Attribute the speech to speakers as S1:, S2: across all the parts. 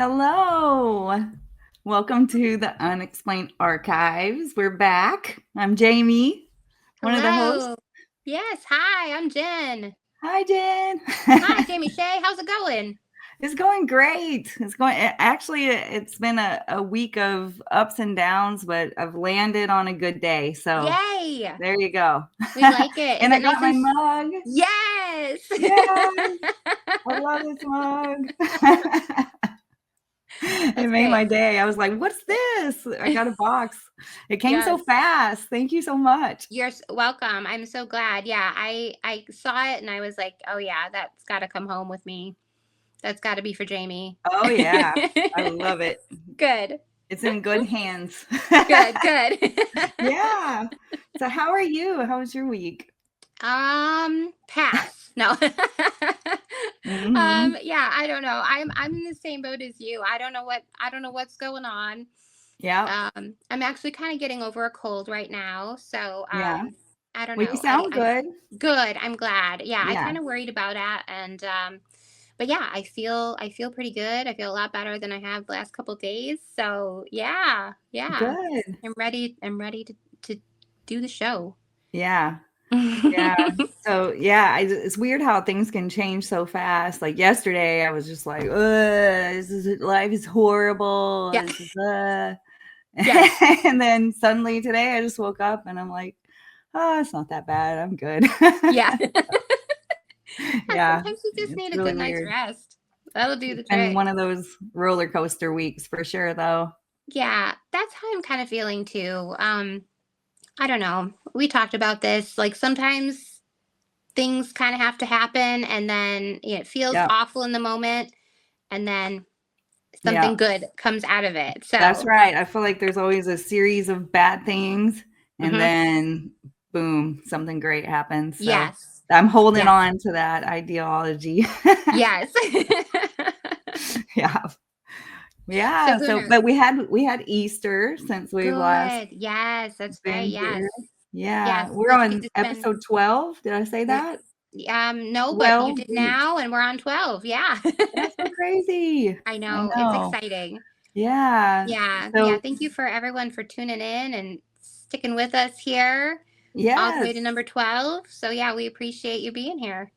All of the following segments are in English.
S1: Hello. Welcome to the Unexplained Archives. We're back. I'm Jamie, one of the hosts.
S2: Hello. Yes. Hi, I'm Jen.
S1: Hi, Jen.
S2: Hi, Jamie Shay. How's it going?
S1: It's going great. Actually, it's been a week of ups and downs, but I've landed on a good day. So
S2: Yay.
S1: there you go.
S2: We like it. Is
S1: And I
S2: it
S1: got
S2: nice
S1: my
S2: and
S1: mug.
S2: Yes.
S1: Yes, I love this mug. It
S2: That's
S1: made my
S2: great.
S1: day. I was like, "What's this?" I got a box. It came so
S2: Yes.
S1: fast. Thank you so much.
S2: Welcome. I'm so glad. Yeah, I saw it and I was like, "Oh yeah, that's got to come home with me. That's got to be for Jamie."
S1: Oh, yeah. I love it.
S2: Good.
S1: It's in good hands.
S2: Good.
S1: Yeah. So how are you? How was your week?
S2: Pass. No.
S1: Mhm.
S2: Yeah, I don't know. I'm in the same boat as you. I don't know what's going on.
S1: Yep.
S2: I'm actually kind of getting over a cold right now, so
S1: Yeah.
S2: I don't
S1: Well, you
S2: know.
S1: sound
S2: I'm
S1: good.
S2: good. I'm glad. Yeah, I
S1: Yeah.
S2: kind of worried about that, and but yeah, I feel pretty good. I feel a lot better than I have the last couple days. So yeah, yeah,
S1: Good.
S2: I'm ready. I'm ready to do the show.
S1: Yeah. Yeah. So, yeah, it's weird how things can change so fast. Like yesterday, I was just like, "Ugh, life is horrible.
S2: Yeah.
S1: This is,
S2: Yes.
S1: And then suddenly today, I just woke up and I'm like, "Oh, it's not that bad. I'm good."
S2: Yeah. Yeah,
S1: Yeah,
S2: sometimes you just
S1: it's
S2: need a
S1: really
S2: good night's
S1: weird.
S2: rest. That'll do the
S1: It's been
S2: trick.
S1: one of those roller coaster weeks for sure, though.
S2: Yeah, that's how I'm kind of feeling too. I don't know. We talked about this. Like sometimes things kind of have to happen and then it feels
S1: Yep,
S2: awful in the moment and then something
S1: yep.
S2: good comes out of it.
S1: That's
S2: So,
S1: right. I feel like there's always a series of bad things, and
S2: mhm.
S1: then boom, something great happens. So
S2: Yes.
S1: I'm holding
S2: Yes.
S1: on to that ideology.
S2: Yes.
S1: Yeah.
S2: So
S1: Yeah.
S2: who
S1: So,
S2: knows?
S1: but we had Easter since we've last
S2: Good. Yes, that's right.
S1: been
S2: Yes.
S1: here. Yeah.
S2: Yes.
S1: We're
S2: Did you get
S1: on
S2: to spend
S1: episode 12. Did I say
S2: N
S1: that?
S2: no, but you
S1: 12?
S2: did
S1: Geez,
S2: now, and we're on 12, yeah.
S1: that's so crazy.
S2: I
S1: I
S2: know, it's
S1: know.
S2: exciting.
S1: Yeah.
S2: Yeah, yeah,
S1: So,
S2: thank you for everyone for tuning in and sticking with us here all the way
S1: yes.
S2: to number 12. So, yeah, we appreciate you being here.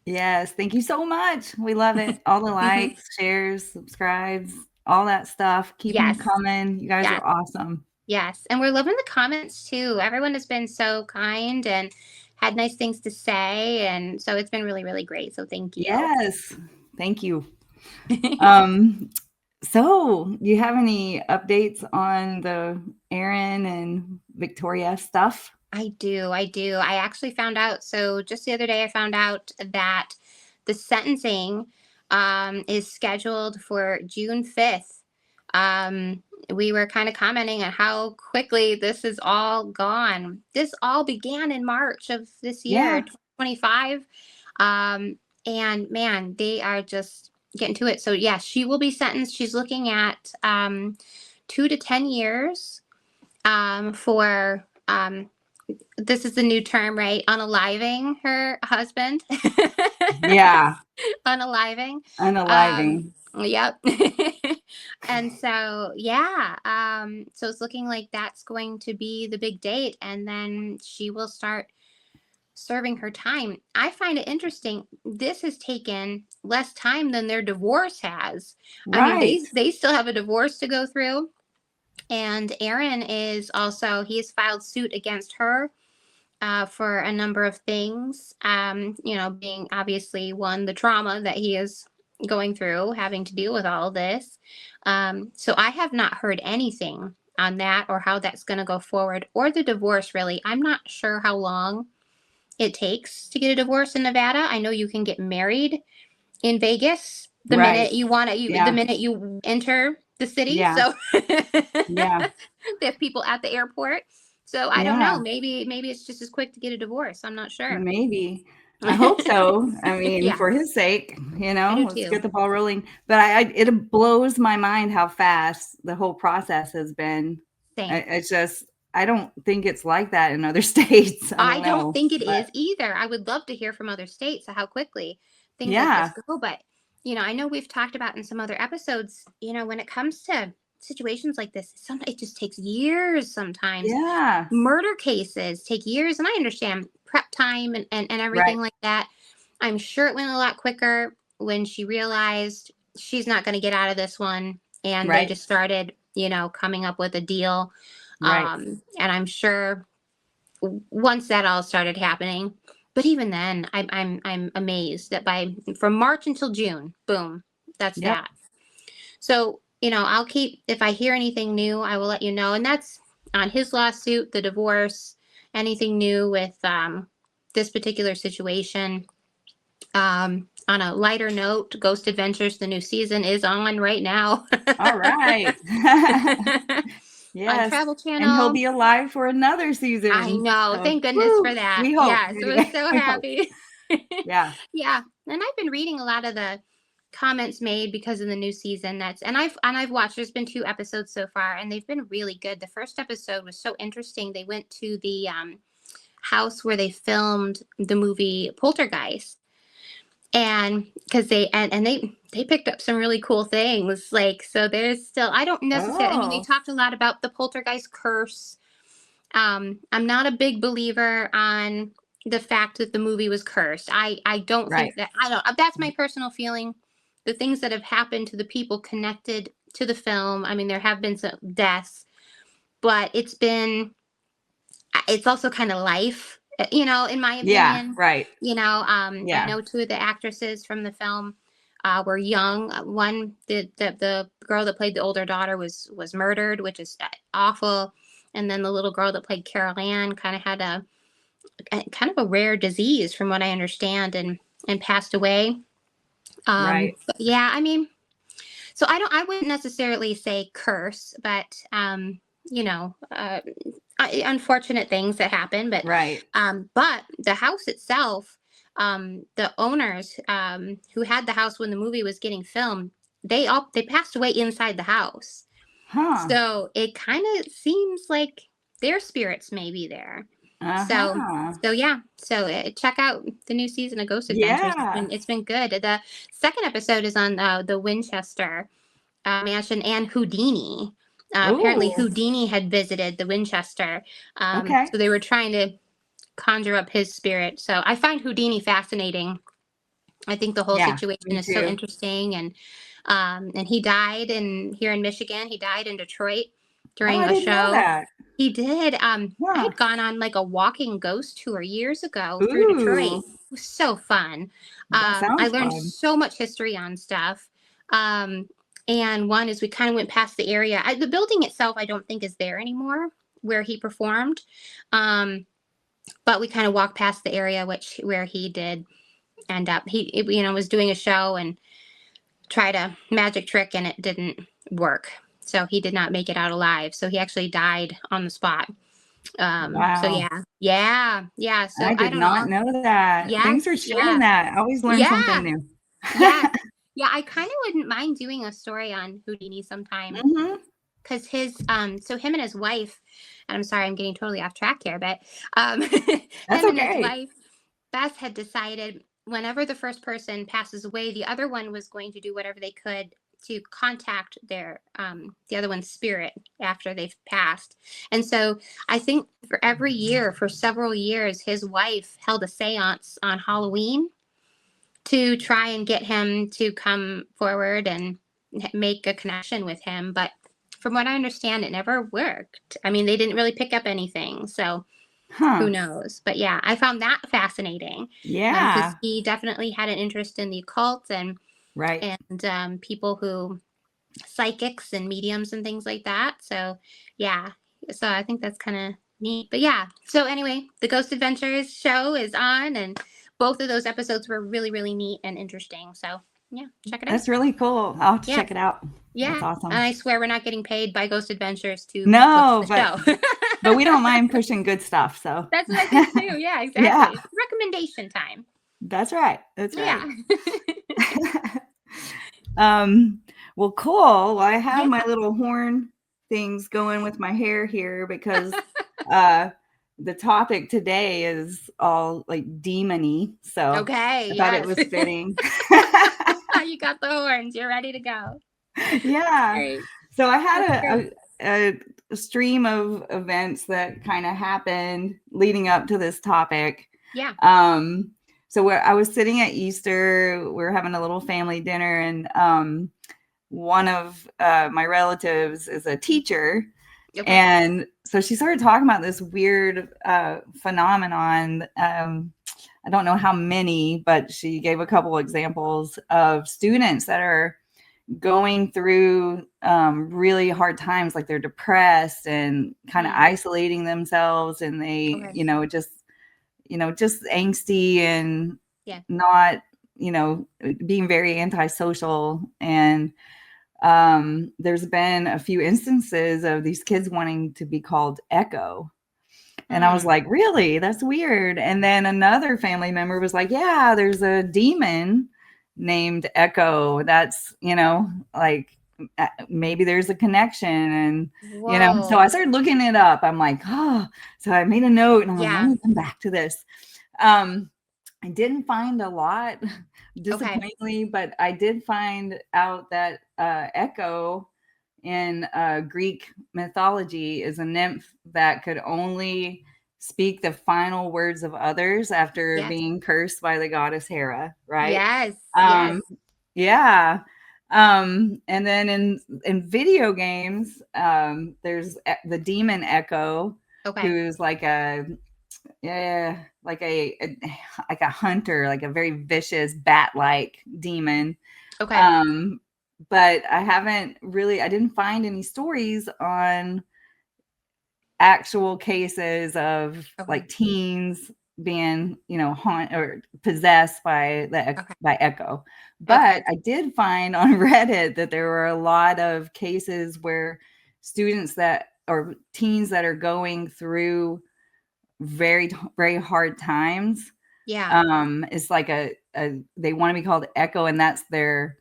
S1: Yes. Thank you so much. We love it. All the likes, shares, subscribes, all that stuff. Keep them
S2: Yes,
S1: coming. You guys
S2: yes,
S1: are awesome.
S2: yes, and we're loving the comments too. Everyone has been so kind and had nice things to say, and so it's been really, really great, so thank you.
S1: Yes. Thank you. Um, so you have any updates on the Aaron and Victoria stuff?
S2: I do. I do. I actually found out. So just the other day, I found out that the sentencing is scheduled for June 5th. We were kind of commenting on how quickly this is all gone. This all began in March of this year,
S1: Yeah.
S2: 2025. And man, they are just getting to it. So, yeah, she will be sentenced. She's looking at 2 to 10 years for this is the new term, right? Unaliving her husband.
S1: Yeah.
S2: Unaliving.
S1: Unaliving.
S2: Yep. And so, yeah. So it's looking like that's going to be the big date, and then she will start serving her time. I find it interesting. This has taken less time than their divorce has. I mean,
S1: Right.
S2: they still have a divorce to go through, and Aaron is also he's filed suit against her for a number of things. Being obviously one, the trauma that he is going through, having to deal with all of this. So I have not heard anything on that or how that's going to go forward or the divorce, really. I'm not sure how long it takes to get a divorce in Nevada. I know you can get married in Vegas the
S1: Right.
S2: minute you want to, the
S1: Yeah.
S2: minute you enter the city.
S1: Yeah.
S2: So
S1: Yeah.
S2: they have people at the airport. So I don't know.
S1: Yeah.
S2: Maybe it's just as quick to get a divorce. I'm not sure.
S1: Maybe. I hope so. I mean,
S2: Yeah,
S1: for his sake,
S2: I do
S1: let's get
S2: too.
S1: the ball rolling. But it blows my mind how fast the whole process has been.
S2: Same.
S1: It's just, I don't think it's like that in other states. I
S2: I
S1: don't
S2: don't
S1: know.
S2: think it
S1: But
S2: is either. I would love to hear from other states how quickly things like this
S1: yeah,
S2: go, but I know we've talked about in some other episodes, when it comes to situations like this, sometimes it just takes years sometimes.
S1: Yeah.
S2: Murder cases take years, and I understand prep time and everything
S1: Right.
S2: like that. I'm sure it went a lot quicker when she realized she's not going to get out of this one, and they
S1: Right.
S2: just started, coming up with a deal.
S1: Right.
S2: And I'm sure once that all started happening, but even then, I'm amazed that from March until June, boom, that's
S1: Yep.
S2: that. So, I'll keep, if I hear anything new, I will let you know. And that's on his lawsuit, the divorce, anything new with this particular situation. On a lighter note, Ghost Adventures, the new season is on right now.
S1: All right.
S2: On
S1: Yes.
S2: Travel
S1: And he'll
S2: Channel.
S1: be alive for another
S2: I
S1: season.
S2: know.
S1: So,
S2: Thank goodness for
S1: woo,
S2: that.
S1: we hope.
S2: Yes, I was
S1: Anyway,
S2: so
S1: we hope.
S2: happy.
S1: Yeah.
S2: Yeah. And I've been reading a lot of the comments made because of the new season. I've watched, there's been 2 episodes so far, and they've been really good. The first episode was so interesting. They went to the house where they filmed the movie Poltergeist. And because they picked up some really cool things. Like, so there's still, I don't necessarily, I mean, they
S1: Oh,
S2: talked a lot about the Poltergeist curse. I'm not a big believer on the fact that the movie was cursed. I don't
S1: right.
S2: think that, I don't, that's my personal feeling. The things that have happened to the people connected to the film, I mean, there have been some deaths, but it's also kind of life, in my
S1: Yeah.
S2: opinion.
S1: Right.
S2: I
S1: Yeah.
S2: know 2 of the actresses from the film were young. One, the girl that played the older daughter was murdered, which is awful. And then the little girl that played Carol Ann kind of had a kind of a rare disease, from what I understand, and passed away.
S1: Right.
S2: But yeah, I mean, so I wouldn't necessarily say curse, but you know, uh, unfortunate things that happen.
S1: Right.
S2: But the house itself, the owners who had the house when the movie was getting filmed, they passed away inside the house.
S1: Huh.
S2: So it kind of seems like their spirits may be there. So
S1: Uh-huh.
S2: so yeah. So check out the new season of Ghost Adventures.
S1: Yeah.
S2: It's been good. The second episode is on the Winchester mansion and Houdini. Apparently,
S1: Ooh.
S2: Houdini had visited the Winchester,
S1: Okay.
S2: so they were trying to conjure up his spirit. So I find Houdini fascinating. I think the whole
S1: Yeah.
S2: situation
S1: Me
S2: is so
S1: too.
S2: interesting, and he died here in Michigan. He died in Detroit
S1: Oh,
S2: during
S1: I
S2: a
S1: didn't know
S2: show.
S1: that.
S2: He did. I
S1: Huh.
S2: had gone on like a walking ghost tour years ago through Detroit.
S1: Ooh.
S2: It was so fun.
S1: That
S2: I
S1: sounds
S2: learned
S1: fun.
S2: so much history on stuff. Um, and one is we kind of went past the area. The building itself, I don't think is there anymore where he performed. But we kind of walked past the area where he did end up. He was doing a show and tried a magic trick, and it didn't work. So he did not make it out alive. So he actually died on the spot. So
S1: Wow.
S2: yeah. So
S1: I
S2: I
S1: did
S2: don't know.
S1: not know that. Thanks for
S2: Yes,
S1: sharing
S2: yeah,
S1: that. I always learn something
S2: yeah,
S1: new.
S2: yeah, yeah. I kind of wouldn't mind doing a story on Houdini sometime,
S1: Hmm.
S2: because so him and his wife, and I'm sorry, I'm getting totally off track here, but
S1: That's
S2: him and his
S1: okay.
S2: wife, Beth, had decided whenever the first person passes away, the other one was going to do whatever they could to contact the other one's spirit after they've passed. And so I think for every year, for several years, his wife held a seance on Halloween to try and get him to come forward and make a connection with him. But from what I understand, it never worked. I mean, they didn't really pick up anything. So who
S1: Huh.
S2: knows? But yeah, I found that fascinating, because
S1: Yeah.
S2: he definitely had an interest in the occult
S1: Right.
S2: and people who psychics and mediums and things like that. So yeah, so I think that's kind of neat. But yeah, so anyway, the Ghost Adventures show is on, and both of those episodes were really, really neat and interesting. So yeah, check it out.
S1: That's really cool. I'll have to
S2: Yeah,
S1: check it out. That's
S2: yeah. And
S1: awesome.
S2: I swear we're not getting paid by Ghost Adventures to push
S1: No,
S2: the
S1: but
S2: show.
S1: we don't mind pushing good stuff. So
S2: That's what I think too. Yeah,
S1: yeah,
S2: exactly. It's recommendation time.
S1: that's right. That's right.
S2: Yeah.
S1: um, well, cool. Well, I have
S2: Yeah.
S1: my little horn things going with my hair here because uh the topic today is all like demony. So
S2: Okay.
S1: I thought it
S2: Yes.
S1: was fitting.
S2: You got the horns. You're ready to go.
S1: Yeah.
S2: Great.
S1: So I
S2: That's
S1: had
S2: great.
S1: a stream of events that kind of happened leading up to this topic.
S2: Yeah.
S1: So where I was sitting at Easter, we were having a little family dinner, and one of my relatives is a teacher.
S2: Okay.
S1: And so she started talking about this weird phenomenon. I don't know how many, but she gave a couple examples of students that are going through really hard times, like they're depressed and kind of isolating themselves, and they,
S2: Okay.
S1: just angsty and
S2: Yeah.
S1: not, being very antisocial. And there's been a few instances of these kids wanting to be called Echo. And I was like, really? That's weird. And then another family member was like, yeah, there's a demon named Echo. That's, like maybe there's a connection. And, so
S2: Whoa.
S1: I started looking it up. I'm like, oh, so I made a note and I'm like, let
S2: Yeah.
S1: me come back to this. I didn't find a lot,
S2: Okay.
S1: disappointingly, but I did find out that Echo in Greek mythology is a nymph that could only speak the final words of others after
S2: Yes.
S1: being cursed by the goddess Hera, right?
S2: Yes. Yes.
S1: Um, yeah. And then in video games, there's the demon Echo,
S2: Okay.
S1: who's like yeah, like a hunter, like a very vicious bat-like demon.
S2: Okay.
S1: Um, but I didn't find any stories on actual cases of
S2: Okay.
S1: like teens being, haunt or possessed by
S2: Okay.
S1: by Echo.
S2: Okay.
S1: But I did find on Reddit that there were a lot of cases where students that or teens that are going through very, very hard times.
S2: Yeah.
S1: It's like they want to be called Echo, and that's their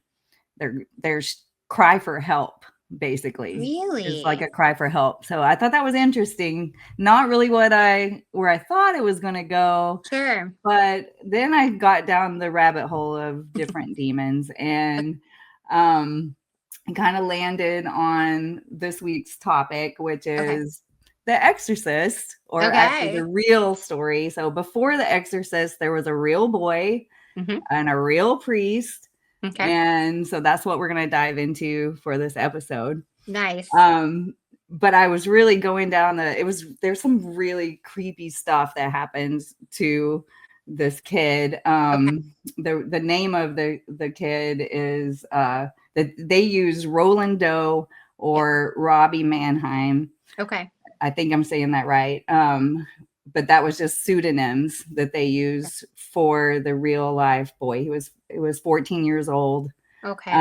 S1: cry for help, basically. It's like
S2: Really?
S1: a cry for help. So I thought that was interesting. Not really where I thought it was going to go,
S2: Sure.
S1: but then I got down the rabbit hole of different demons, and kind of landed on this week's topic, which
S2: Okay.
S1: is The Exorcist, or actually the
S2: Okay.
S1: real story. So before The Exorcist, there was a real boy
S2: Mm-hmm.
S1: and a real priest.
S2: Okay.
S1: And so that's what we're going to dive into for this episode.
S2: Nice.
S1: But I was really going down there's some really creepy stuff that happens to this kid.
S2: Okay.
S1: The name of the kid is that they use Roland Doe
S2: Yeah.
S1: or Robbie Mannheim.
S2: Okay.
S1: I think I'm saying that right. But that was just pseudonyms that they used for the real life boy. He was 14 years old.
S2: Okay.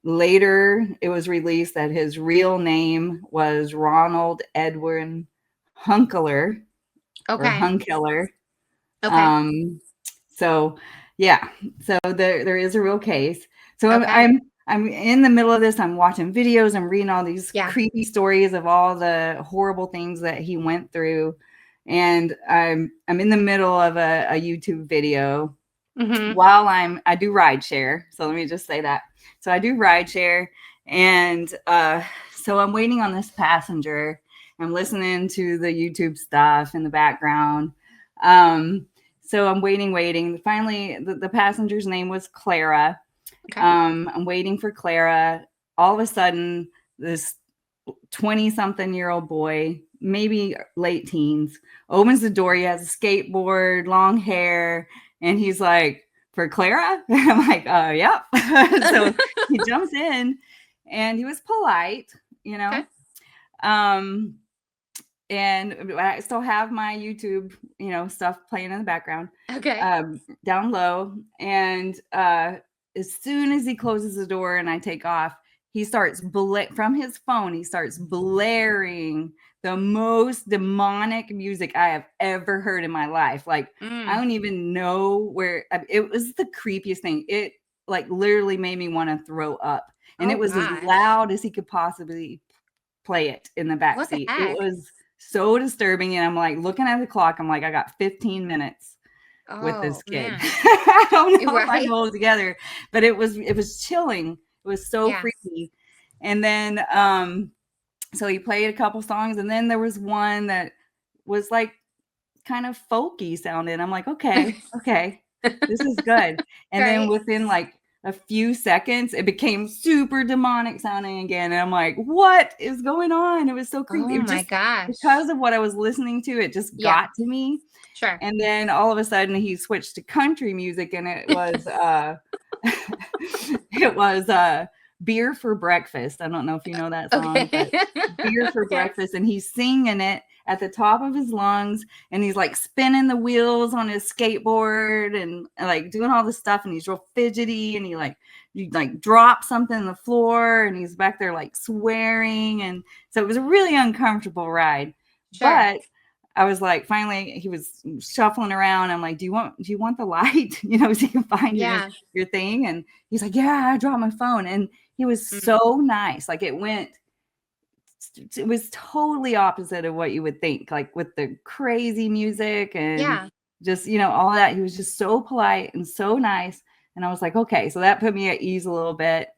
S1: Later, it was released that his real name was Ronald Edwin Hunkler or
S2: Okay.
S1: Hunkiller.
S2: Okay.
S1: So yeah, so there is a real case. So
S2: Okay.
S1: I'm in the middle of this. I'm watching videos. I'm reading all these
S2: Yeah.
S1: creepy stories of all the horrible things that he went through, and I'm in the middle of a YouTube video
S2: Mm-hmm.
S1: while I do rideshare. So let me just say that. So I do rideshare, and so I'm waiting on this passenger. I'm listening to the YouTube stuff in the background. So I'm waiting. Finally, the passenger's name was Clara.
S2: Okay.
S1: I'm waiting for Clara. All of a sudden, this 20-something-year-old boy, maybe late teens, opens the door. He has a skateboard, long hair, and he's like, for Clara? I'm like, yep. So he jumps in, and he was polite,
S2: Okay.
S1: Um, and I still have my YouTube, stuff playing in the background,
S2: Okay.
S1: down low. And as soon as he closes the door and I take off, he starts from his phone. He starts blaring the most demonic music I have ever heard in my life. Like, I don't even know where. It was the creepiest thing. It like literally made me want to throw up, and
S2: Oh
S1: it was as
S2: gosh.
S1: loud as he could possibly play it in the back
S2: What the
S1: seat. It
S2: heck?
S1: was so disturbing, and I'm like looking at the clock. I'm like, I got 15 minutes with
S2: Oh
S1: this kid.
S2: man.
S1: I don't know if I can
S2: Right.
S1: hold it together, but it was chilling. It was so
S2: Yes.
S1: creepy. And then so he played a couple songs, and then there was one that was like kind of folky sounding. I'm like, okay, okay, this is good. And then
S2: Right.
S1: within like a few seconds, it became super demonic sounding again. And I'm like, what is going on? It was so creepy.
S2: Oh
S1: It was
S2: my
S1: just
S2: gosh.
S1: because of what I was listening to, it just
S2: Yeah.
S1: got to me.
S2: Sure.
S1: And then all of a sudden he switched to country music, and it was it was Beer for Breakfast. I don't know if you know that song,
S2: Okay.
S1: but Beer for
S2: Yes.
S1: Breakfast, and he's singing it at the top of his lungs, and he's like spinning the wheels on his skateboard and like doing all this stuff, and he's real fidgety, and he like drops something on the floor, and he's back there like swearing, and so it was a really uncomfortable ride.
S2: Sure.
S1: But I was like, finally, he was shuffling around. I'm like, do you want the light? So you can find
S2: Yeah.
S1: your thing. And he's like, yeah, I dropped my phone. And he was
S2: Mm.
S1: so nice. Like it was totally opposite of what you would think, like with the crazy music and
S2: Yeah.
S1: just, all that. He was just so polite and so nice. And I was like, okay, so that put me at ease a little bit.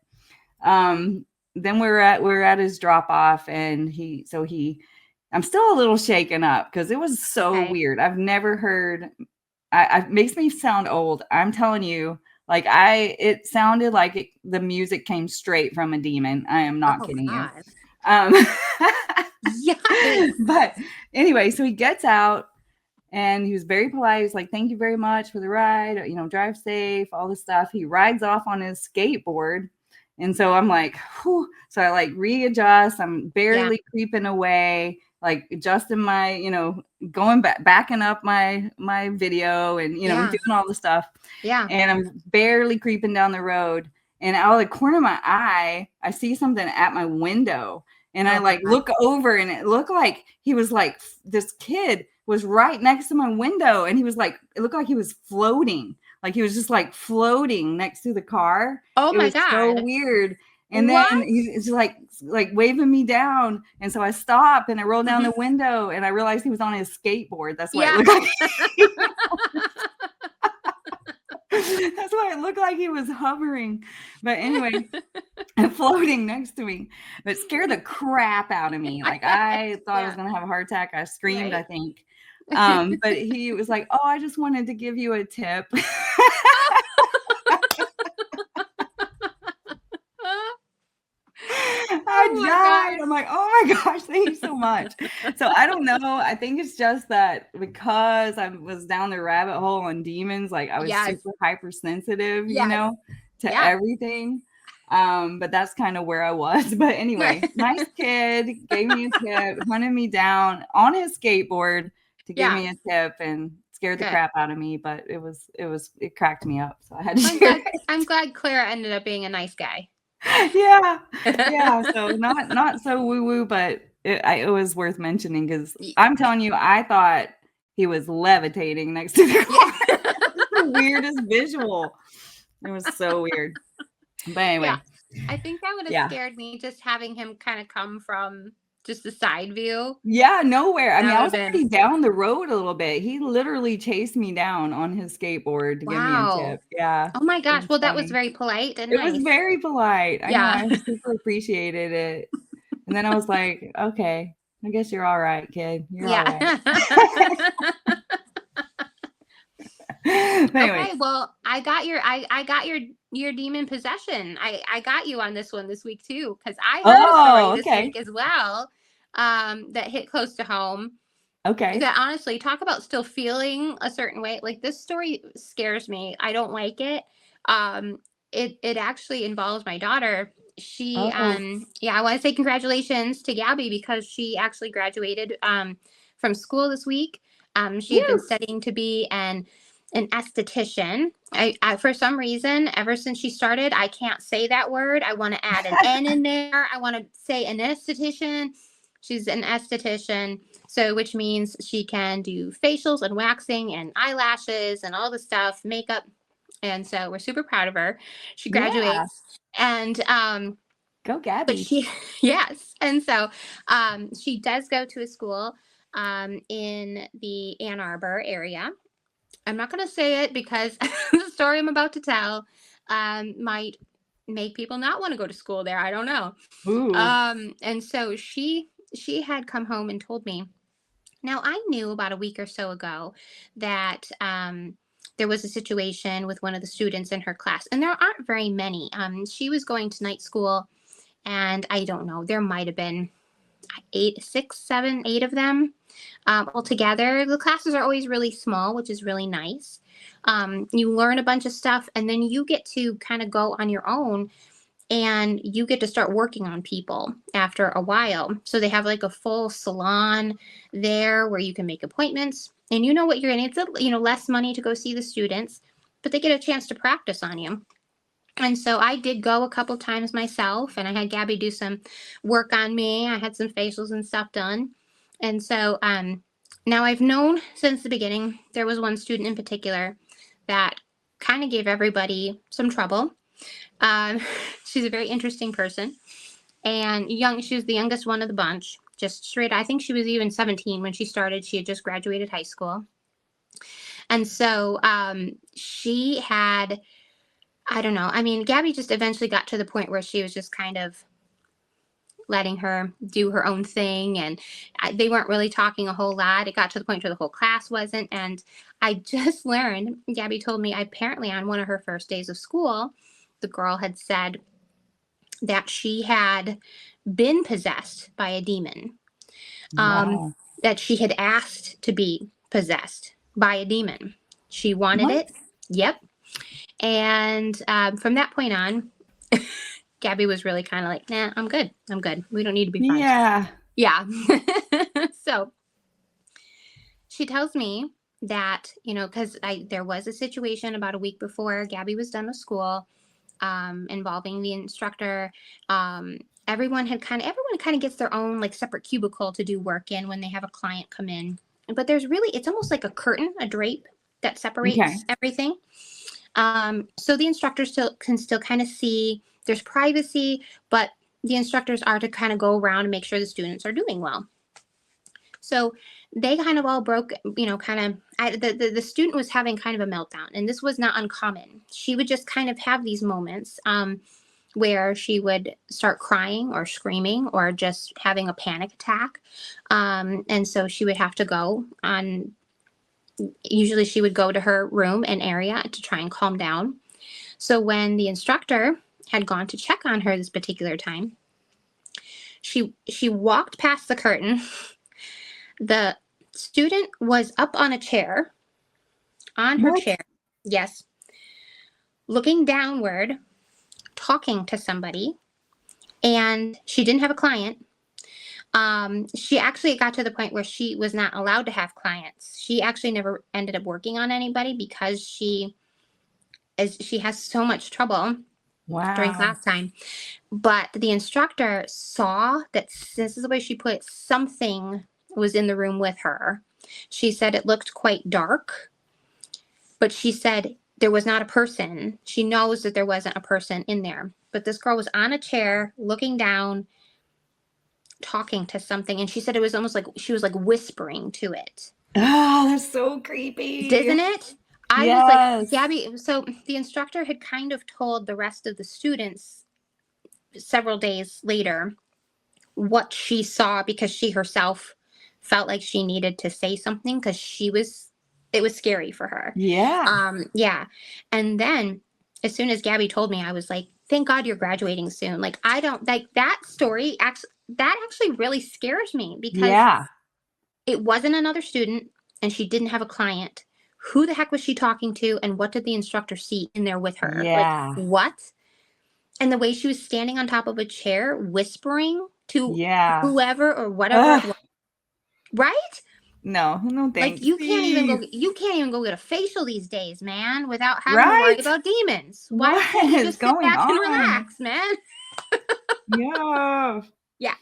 S1: Um, then we're at his drop off, and I'm still a little shaken up because it was so
S2: Okay.
S1: weird. I've never heard. It makes me sound old. I'm telling you, like it sounded like the music came straight from a demon. I am not
S2: Oh
S1: kidding you.
S2: God.
S1: Um,
S2: Yes.
S1: but anyway, so he gets out, and he was very polite. He's like, "Thank you very much for the ride. Drive safe, all this stuff." He rides off on his skateboard. And so I'm like, whew. So I like readjust. I'm
S2: Yeah.
S1: barely creeping away, like adjusting my, going back, backing up my video, and
S2: Yeah.
S1: doing all the stuff.
S2: Yeah.
S1: And I'm barely creeping down the road. And out of the corner of my eye, I see something at my window. And I
S2: Oh
S1: like
S2: God.
S1: look over, and it looked like he was like, this kid was right next to my window, and he was like, it looked like he was floating. Like he was just like floating next to the car.
S2: Oh
S1: It
S2: my
S1: was so
S2: God.
S1: weird. And then
S2: What?
S1: he's just like waving me down. And so I stop and I roll down
S2: Mhm.
S1: the window, and I realized he was on his skateboard. That's why it
S2: Yeah.
S1: looked like that's why it looked like he was hovering. But anyway, and floating next to me. But it scared the crap out of me. Like I thought I was
S2: Yeah.
S1: gonna have a heart attack. I screamed, I
S2: Right.
S1: think. But he was like, "Oh, I just wanted to give you a tip." I
S2: Oh my
S1: died.
S2: gosh.
S1: I'm like, "Oh my gosh, thank you so much." So I don't know. I think it's just that because I was down the rabbit hole on demons, like I was
S2: Yes.
S1: super hypersensitive,
S2: Yes.
S1: to
S2: Yeah.
S1: everything. But that's kind of where I was. But anyway, nice kid, gave me a tip, hunted me down on his skateboard to give
S2: Yeah.
S1: me a tip, and scared the
S2: Good.
S1: crap out of me. But it cracked me up. So I had to
S2: I'm
S1: share
S2: glad. I'm glad Claire ended up being a nice guy.
S1: yeah, yeah. So not so woo woo, but it was worth mentioning because
S2: Y-
S1: I'm telling you, I thought he was levitating next to the car.
S2: Yeah.
S1: The weirdest visual. It was so weird. But
S2: Yeah.
S1: anyway,
S2: I think that would have
S1: yeah.
S2: scared me just having him kind of come from just the side view.
S1: Yeah, nowhere. I mean,
S2: That
S1: I
S2: would have
S1: was
S2: been
S1: already down the road a little bit. He literally chased me down on his skateboard to give me a
S2: wow.
S1: tip. Yeah,
S2: Oh my
S1: it
S2: gosh.
S1: was
S2: Well, that was
S1: funny.
S2: very polite and
S1: It was
S2: nice.
S1: very polite. I know.
S2: Yeah.
S1: I super appreciated it. And then I was like, okay, I guess you're all right, kid. You're all
S2: Yeah.
S1: right. But anyway,
S2: Okay, well, I got your demon possession. I got you on this one this week too cuz I heard a story
S1: oh,
S2: this
S1: okay.
S2: week as well that hit close to home.
S1: Okay.
S2: That honestly, talk about still feeling a certain way. Like this story scares me. I don't like it. It actually involves my daughter. She
S1: Oh,
S2: yeah, I want to say congratulations to Gabby because she actually graduated from school this week. She had been
S1: woo.
S2: studying to be an esthetician. I for some reason, ever since she started, I can't say that word. I want to add an N in there. I want to say an esthetician. She's an esthetician, so which means she can do facials and waxing and eyelashes and all the stuff, makeup. And so we're super proud of her. She
S1: Yeah.
S2: graduates and
S1: Go
S2: but
S1: Gabby.
S2: she yes. And so she does go to a school in the Ann Arbor area I'm not going to say it because the story I'm about to tell might make people not want to go to school there. I don't know.
S1: Ooh.
S2: And so she had come home and told me. Now I knew about a week or so ago that there was a situation with one of the students in her class, and there aren't very many. She was going to night school, and I don't know. There might have been 8 of them altogether. The classes are always really small, which is really nice. You learn a bunch of stuff, and then you get to kind of go on your own, and you get to start working on people after a while. So they have like a full salon there where you can make appointments, and you know what you're getting. It's less money to go see the students, but they get a chance to practice on you. And so I did go a couple times myself, and I had Gabby do some work on me. I had some facials and stuff done. And so now I've known since the beginning. There was one student in particular that kind of gave everybody some trouble. She's a very interesting person, and young. She was the youngest one of the bunch. Just straight. I think she was even 17 when she started. She had just graduated high school, and so she had. I don't know. I mean, Gabby just eventually got to the point where she was just kind of letting her do her own thing, and they weren't really talking a whole lot. It got to the point where the whole class wasn't, and I just learned. Gabby told me apparently on one of her first days of school, the girl had said that she had been possessed by a demon,
S1: Wow.
S2: that she had asked to be possessed by a demon. She wanted
S1: What?
S2: it. Yep. And from that point on, Gabby was really kind of like, nah, I'm good. I'm good. We don't need to be friends.
S1: Yeah.
S2: Yeah. So she tells me that, because there was a situation about a week before Gabby was done with school, involving the instructor. Everyone kind of gets their own like separate cubicle to do work in when they have a client come in. But it's almost like a curtain, a drape that separates
S1: Okay.
S2: everything. So the instructors can still kind of see. There's privacy, but the instructors are to kind of go around and make sure the students are doing well. So they kind of all broke, the student was having kind of a meltdown, and this was not uncommon. She would just kind of have these moments where she would start crying or screaming or just having a panic attack. And so she would have to go on. Usually she would go to her room and area to try and calm down. So when the instructor had gone to check on her this particular time, she walked past the curtain. The student was up on a chair, on her
S1: What?
S2: chair, yes, looking downward, talking to somebody, and she didn't have a client. She actually got to the point where she was not allowed to have clients. She actually never ended up working on anybody because she has so much trouble during
S1: Wow.
S2: class time. But the instructor saw that, this is the way she put it, something was in the room with her. She said it looked quite dark, but she said there was not a person. She knows that there wasn't a person in there. But this girl was on a chair, looking down, talking to something, and she said it was almost like she was like whispering to it.
S1: Oh, that's so creepy.
S2: Doesn't it? I was like,
S1: Yes.
S2: Gabby, so the instructor had kind of told the rest of the students several days later what she saw, because she herself felt like she needed to say something because it was scary for her.
S1: Yeah.
S2: Yeah. And then as soon as Gabby told me, I was like, thank God you're graduating soon. Like, I don't like that story. That actually really scares me because
S1: Yeah.
S2: it wasn't another student and she didn't have a client. Who the heck was she talking to? And what did the instructor see in there with her?
S1: Yeah.
S2: Like, what? And the way she was standing on top of a chair, whispering to
S1: Yeah.
S2: whoever or whatever it was, right?
S1: No,
S2: Like,
S1: thanks.
S2: you can't even go get a facial these days, man, without having to worry
S1: Right?
S2: about demons. Why
S1: What
S2: can't you
S1: is
S2: just sit
S1: going
S2: back and
S1: on?
S2: relax, man?
S1: Yeah.
S2: Yeah.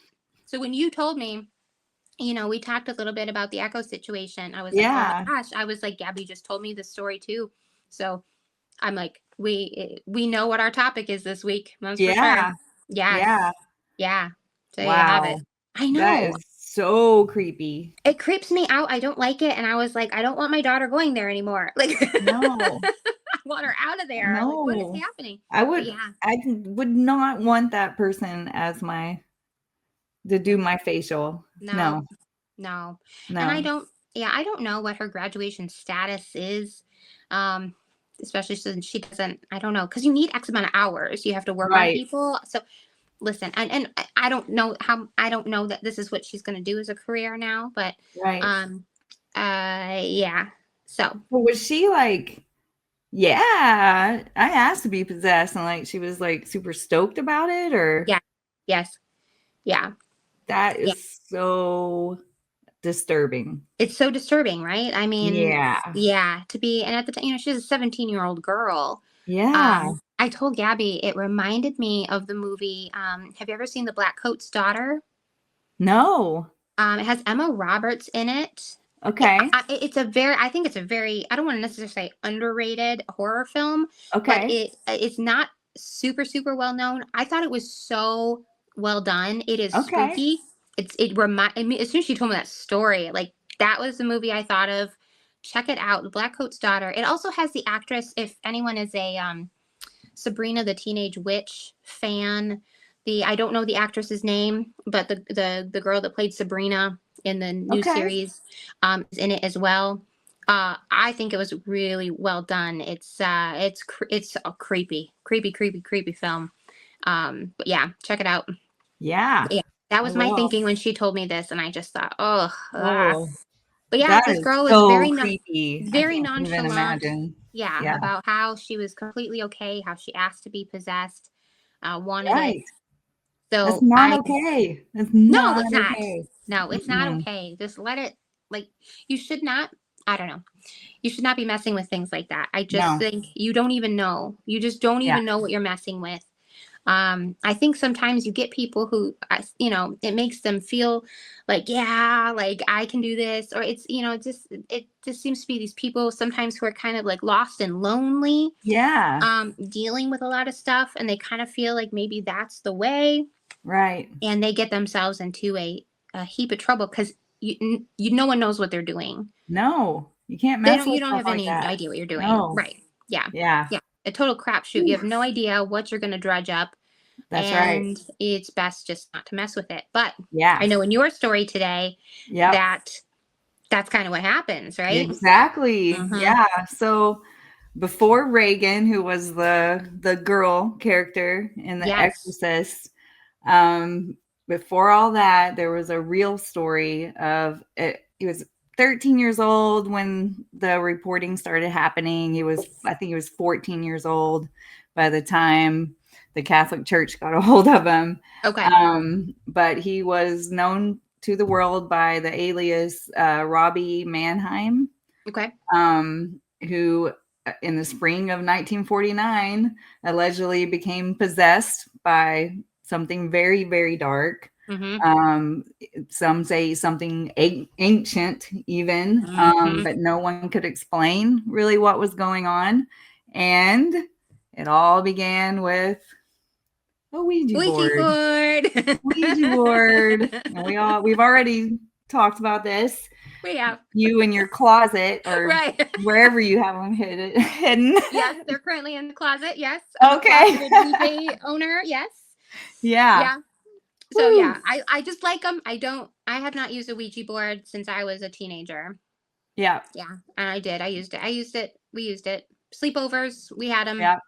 S2: So when you told me, we talked a little bit about the Echo situation, I was like, oh
S1: Yeah.
S2: my gosh. I was like, Gabby just told me this story too. So I'm like, we know what our topic is this week. That's for sure.
S1: Yeah.
S2: Yes.
S1: Yeah.
S2: Yeah. So you have it.
S1: Wow.
S2: I
S1: That
S2: know.
S1: is so creepy.
S2: It creeps me out. I don't like it. And I was like, I don't want my daughter going there anymore. Like,
S1: No,
S2: I want her out of there. Like, what is
S1: no.
S2: happening?
S1: I
S2: But
S1: would
S2: yeah,
S1: I would not want that person as my to do my facial.
S2: no,
S1: No,
S2: no. And
S1: no.
S2: I don't know what her graduation status is. Um, Especially since she doesn't, I don't know, because you need X amount of hours. You have to work on
S1: Right,
S2: people. So listen, and I don't know I don't know that this is what she's going to do as a career now, but
S1: right.
S2: um yeah. So
S1: But was she like, yeah, I asked to be possessed, and like she was like super stoked about it, or
S2: yeah, yes, yeah,
S1: that
S2: yeah.
S1: is so disturbing.
S2: It's so disturbing, right? I mean,
S1: Yeah.
S2: yeah, to be, and at the time, she's a 17-year-old girl.
S1: Yeah.
S2: I told Gabby it reminded me of the movie. Have you ever seen The Black Coat's Daughter?
S1: No.
S2: It has Emma Roberts in it.
S1: Okay.
S2: It's a very, I think it's a very, I don't want to necessarily say underrated horror film, but
S1: Okay.
S2: it's not super, super well known. I thought it was so well done. It is
S1: Okay.
S2: spooky. I mean, as soon as she told me that story, like that was the movie I thought of. Check it out, The Black Coat's Daughter. It also has the actress, if anyone is a Sabrina the Teenage Witch fan. I don't know the actress's name, but the girl that played Sabrina in the new
S1: Okay.
S2: series is in it as well. I think it was really well done. It's a creepy film. But yeah, check it out.
S1: Yeah.
S2: Yeah, that
S1: I
S2: was my
S1: will.
S2: thinking when she told me this, and I just thought, oh, ah.
S1: Oh,
S2: But yeah,
S1: that
S2: this
S1: is
S2: girl was
S1: so creepy. I
S2: very
S1: can't even
S2: nonchalant.
S1: imagine.
S2: Yeah,
S1: Yeah.
S2: about how she was completely okay, how she asked to be possessed, wanted it.
S1: Right. That's
S2: So
S1: not okay. That's
S2: no,
S1: not
S2: it's not.
S1: okay.
S2: No, it's not
S1: Mm-mm.
S2: okay. Just let it, like, you should not, I don't know. You should not be messing with things like that. I just
S1: No.
S2: think you don't even know. You just don't
S1: Yeah.
S2: even know what you're messing with. I think sometimes you get people who, it makes them feel like, yeah, like I can do this, or it just seems to be these people sometimes who are kind of like lost and lonely,
S1: Yeah.
S2: dealing with a lot of stuff, and they kind of feel like maybe that's the way,
S1: Right.
S2: and they get themselves into a heap of trouble because no one knows what they're doing.
S1: No. You can't mess
S2: You
S1: with
S2: don't
S1: stuff
S2: have
S1: like
S2: any
S1: that.
S2: idea what you're doing,
S1: No.
S2: right? Yeah,
S1: Yeah.
S2: yeah, a total crapshoot. You have no
S1: Oof.
S2: idea what you're going to dredge up,
S1: That's right.
S2: and it's best just not to mess with it. But I
S1: Yeah.
S2: know in your story today
S1: Yep.
S2: that's kind of what happens, right?
S1: Exactly.
S2: Mm-hmm.
S1: Yeah. So before Reagan, who was the girl character in The
S2: Yes.
S1: Exorcist, um, before all that, there was a real story of it. He was 13 years old when the reporting started happening. I think he was 14 years old by the time the Catholic Church got a hold of him.
S2: Okay.
S1: But he was known to the world by the alias Robbie Mannheim,
S2: Okay.
S1: who in the spring of 1949 allegedly became possessed by something very, very dark.
S2: Mm-hmm.
S1: Some say something ancient, even,
S2: Mm-hmm.
S1: but no one could explain really what was going on. And it all began with a Ouija
S2: Ouija
S1: board.
S2: board.
S1: Ouija board. And we've already talked about this.
S2: We have.
S1: You in your closet or
S2: Right.
S1: wherever you have them hidden.
S2: Yes, they're currently in the closet. Yes, I'm a
S1: Okay.
S2: closeted Ouija owner. Yes.
S1: Yeah.
S2: Yeah. So
S1: Woo.
S2: yeah, I just like them. I have not used a Ouija board since I was a teenager.
S1: Yeah.
S2: Yeah, and I did. I used it. We used it. Sleepovers, we had them.
S1: Yeah.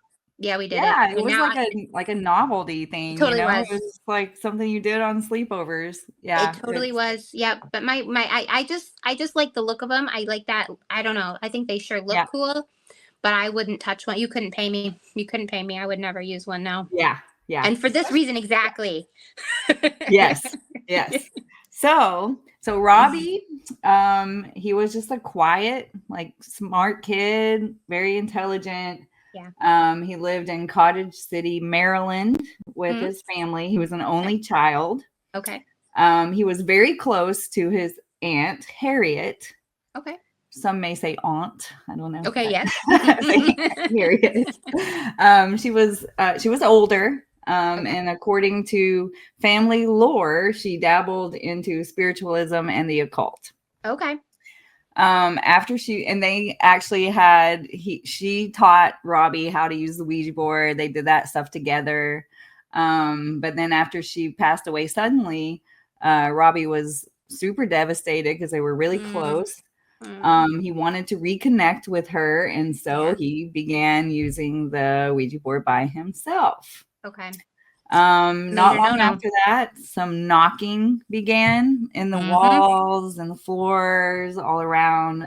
S2: Yeah, we did it.
S1: Yeah. It
S2: And
S1: was
S2: now
S1: like a novelty
S2: it
S1: thing,
S2: totally
S1: It
S2: was.
S1: was like something you did on sleepovers.
S2: It
S1: Yeah.
S2: totally was. Yep. But I just like the look of them. I like that. I don't know. I think they sure look
S1: Yeah.
S2: cool, but I wouldn't touch one. You couldn't pay me. You couldn't pay me. I would never use one now.
S1: Yeah. Yeah.
S2: And for this reason exactly.
S1: Yes. Yes. So Robbie, he was just a quiet, like smart kid, very intelligent.
S2: Yeah.
S1: He lived in Cottage City, Maryland with
S2: Hmm.
S1: his family. He was an only child.
S2: Okay.
S1: He was very close to his aunt, Harriet.
S2: Okay.
S1: Some may say aunt. I don't know.
S2: Okay. Yes.
S1: Harriet. She was older.
S2: Okay.
S1: And according to family lore, she dabbled into spiritualism and the occult.
S2: Okay.
S1: After they actually she taught Robbie how to use the Ouija board. They did that stuff together. But then after she passed away suddenly, Robbie was super devastated because they were really
S2: Mm,
S1: close.
S2: mm,
S1: He wanted to reconnect with her, and so
S2: yeah.
S1: he began using the Ouija board by himself.
S2: Okay.
S1: Not
S2: Major
S1: long
S2: no-no.
S1: after that, some knocking began in the
S2: Mm-hmm.
S1: walls and the floors all around.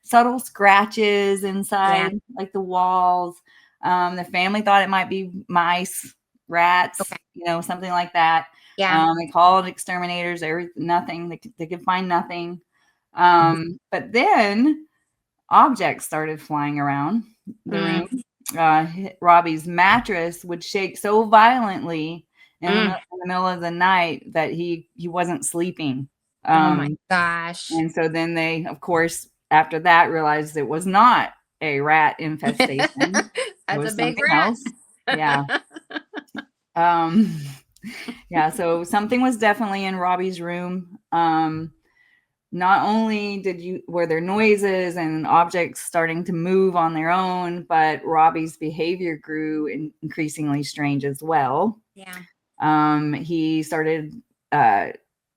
S1: Subtle scratches
S2: Yeah.
S1: inside, like the walls. The family thought it might be mice, rats,
S2: Okay.
S1: something like that.
S2: Yeah.
S1: They called exterminators. Nothing. They could find nothing. But then objects started flying around the room.
S2: Mm,
S1: Robbie's mattress would shake so violently
S2: mm.
S1: in the middle of the night that he wasn't sleeping.
S2: Oh my
S1: Um,
S2: gosh.
S1: and so then they, of course, after that, realized it was not a rat infestation; it
S2: That's a
S1: was
S2: big
S1: something
S2: rat.
S1: else. Yeah. Um, yeah. So something was definitely in Robbie's room. Not only were there noises and objects starting to move on their own, but Robbie's behavior grew increasingly strange as well.
S2: Yeah.
S1: He started uh,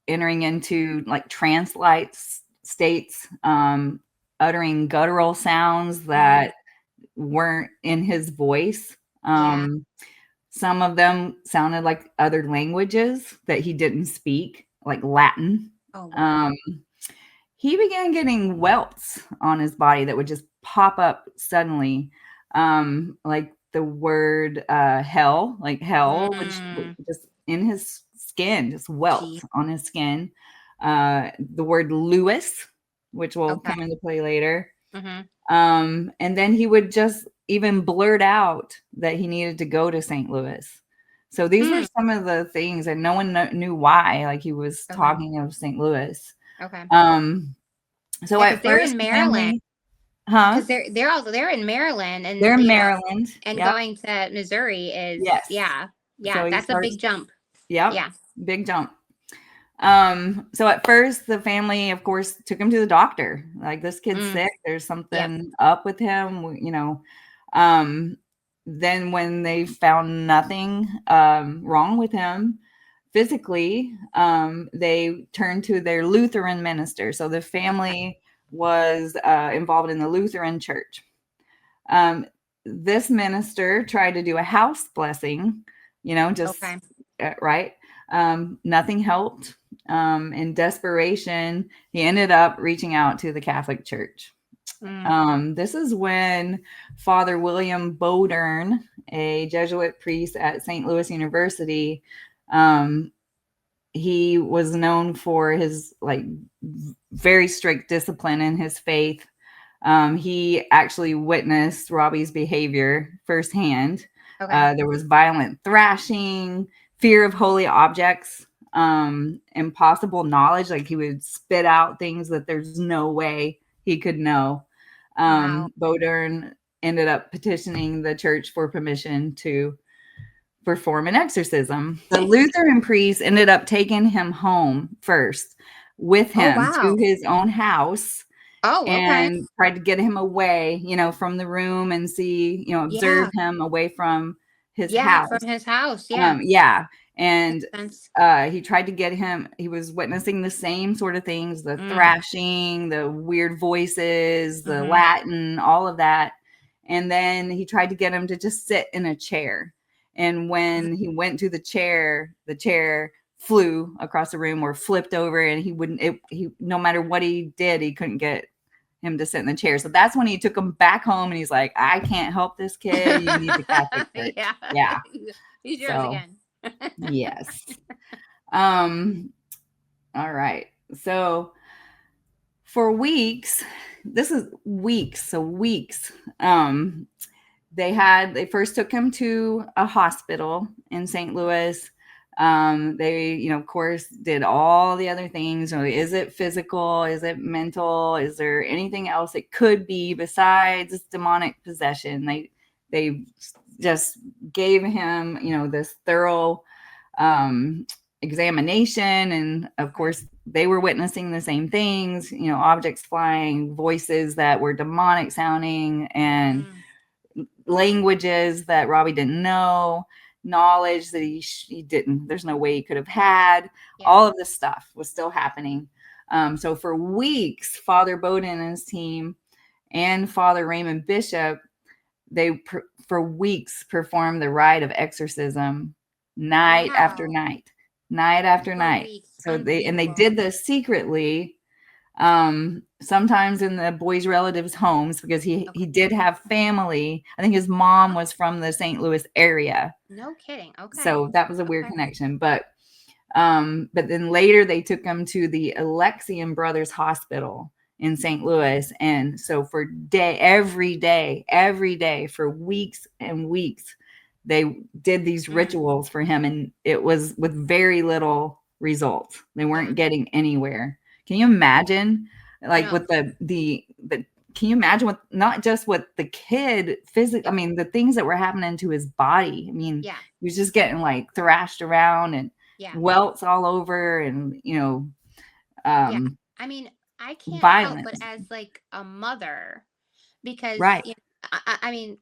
S1: entering into like trance-like states, uttering guttural sounds
S2: Mm,
S1: that weren't in his voice.
S2: yeah.
S1: Some of them sounded like other languages that he didn't speak, like Latin.
S2: Oh wow.
S1: Um, he began getting welts on his body that would just pop up suddenly, like the word hell, like hell, which
S2: Mm,
S1: just in his skin, just welts
S2: gee.
S1: on his skin. The word Lewis, which will
S2: Okay.
S1: come into play later.
S2: Mm-hmm.
S1: And then he would just even blurt out that he needed to go to St. Louis. So these were
S2: Mm,
S1: some of the things, and no one knew why. Like he was
S2: okay.
S1: talking of St. Louis.
S2: Okay.
S1: Um, so
S2: Yeah, because
S1: at
S2: they're
S1: first,
S2: in
S1: the
S2: Maryland.
S1: family, huh?
S2: Because they're in Maryland,
S1: They're
S2: and
S1: in Maryland.
S2: and
S1: Yep.
S2: going to Missouri is
S1: Yes.
S2: yeah,
S1: So
S2: yeah.
S1: he
S2: That's a
S1: starts.
S2: big jump.
S1: Yep.
S2: Yeah.
S1: Big jump. So at first, the family, of course, took him to the doctor. Like, this kid's
S2: Mm,
S1: sick. There's
S2: yep.
S1: something up with him. Um, then when they found nothing wrong with him physically, they turned to their Lutheran minister. So the
S2: Okay.
S1: family was involved in the Lutheran church. Um, this minister tried to do a house blessing, just
S2: Okay.
S1: right. Nothing helped. In desperation, he ended up reaching out to the Catholic Church.
S2: Mm,
S1: This is when Father William Bowdern, a Jesuit priest at St. Louis University, um, he was known for his like very strict discipline in his faith. He actually witnessed Robbie's behavior firsthand.
S2: okay.
S1: There was violent thrashing, fear of holy objects, impossible knowledge. Like he would spit out things that there's no way he could know.
S2: Wow.
S1: Bodern ended up petitioning the church for permission to perform an exorcism. The Lutheran priest ended up taking him home first with
S2: Oh
S1: him to
S2: wow.
S1: his own house
S2: Oh okay.
S1: and tried to get him away, from the room and see, observe
S2: Yeah.
S1: him away from his
S2: Yeah.
S1: house.
S2: From his house. Yeah.
S1: Yeah. And
S2: Makes sense.
S1: he tried to get him, he was witnessing the same sort of things, the
S2: Mm,
S1: thrashing, the weird voices, the
S2: mm-hmm.
S1: Latin, all of that. And then he tried to get him to just sit in a chair. And when he went to the chair flew across the room or flipped over, and he wouldn't, he, no matter what he did, he couldn't get him to sit in the chair. So that's when he took him back home and he's like, I can't help this kid. You need the Catholic Church.
S2: Yeah.
S1: Yeah.
S2: He's yours
S1: So,
S2: again.
S1: yes. All right. So for weeks, this is weeks. So weeks. They first took him to a hospital in St. Louis. They, of course, did all the other things. Is it physical? Is it mental? Is there anything else it could be besides demonic possession? They just gave him, this thorough um, examination. And of course, they were witnessing the same things, objects flying, voices that were demonic sounding, and languages that Robbie didn't know, knowledge that he didn't, there's no way he could have had.
S2: Yeah.
S1: All of this stuff was still happening. So for weeks, Father Bowden and his team and Father Raymond Bishop, for weeks performed the rite of exorcism night after
S2: Wow.
S1: night.
S2: Weeks.
S1: So they
S2: Unbelievable.
S1: did this secretly, sometimes in the boys' relatives' homes, because he did have family. I think his mom was from the St. Louis area.
S2: No kidding. Okay.
S1: So that was a weird connection. But then later they took him to the Alexian Brothers Hospital in St. Louis. And so for every day for weeks and weeks, they did these rituals for him, and it was with very little results. They weren't getting anywhere. Can you imagine, like, with the can you imagine what, not just what the kid physically, I mean, the things that were happening to his body. I mean, he was just getting like thrashed around and welts all over, and
S2: I mean, I can't help but as like a mother, because I mean,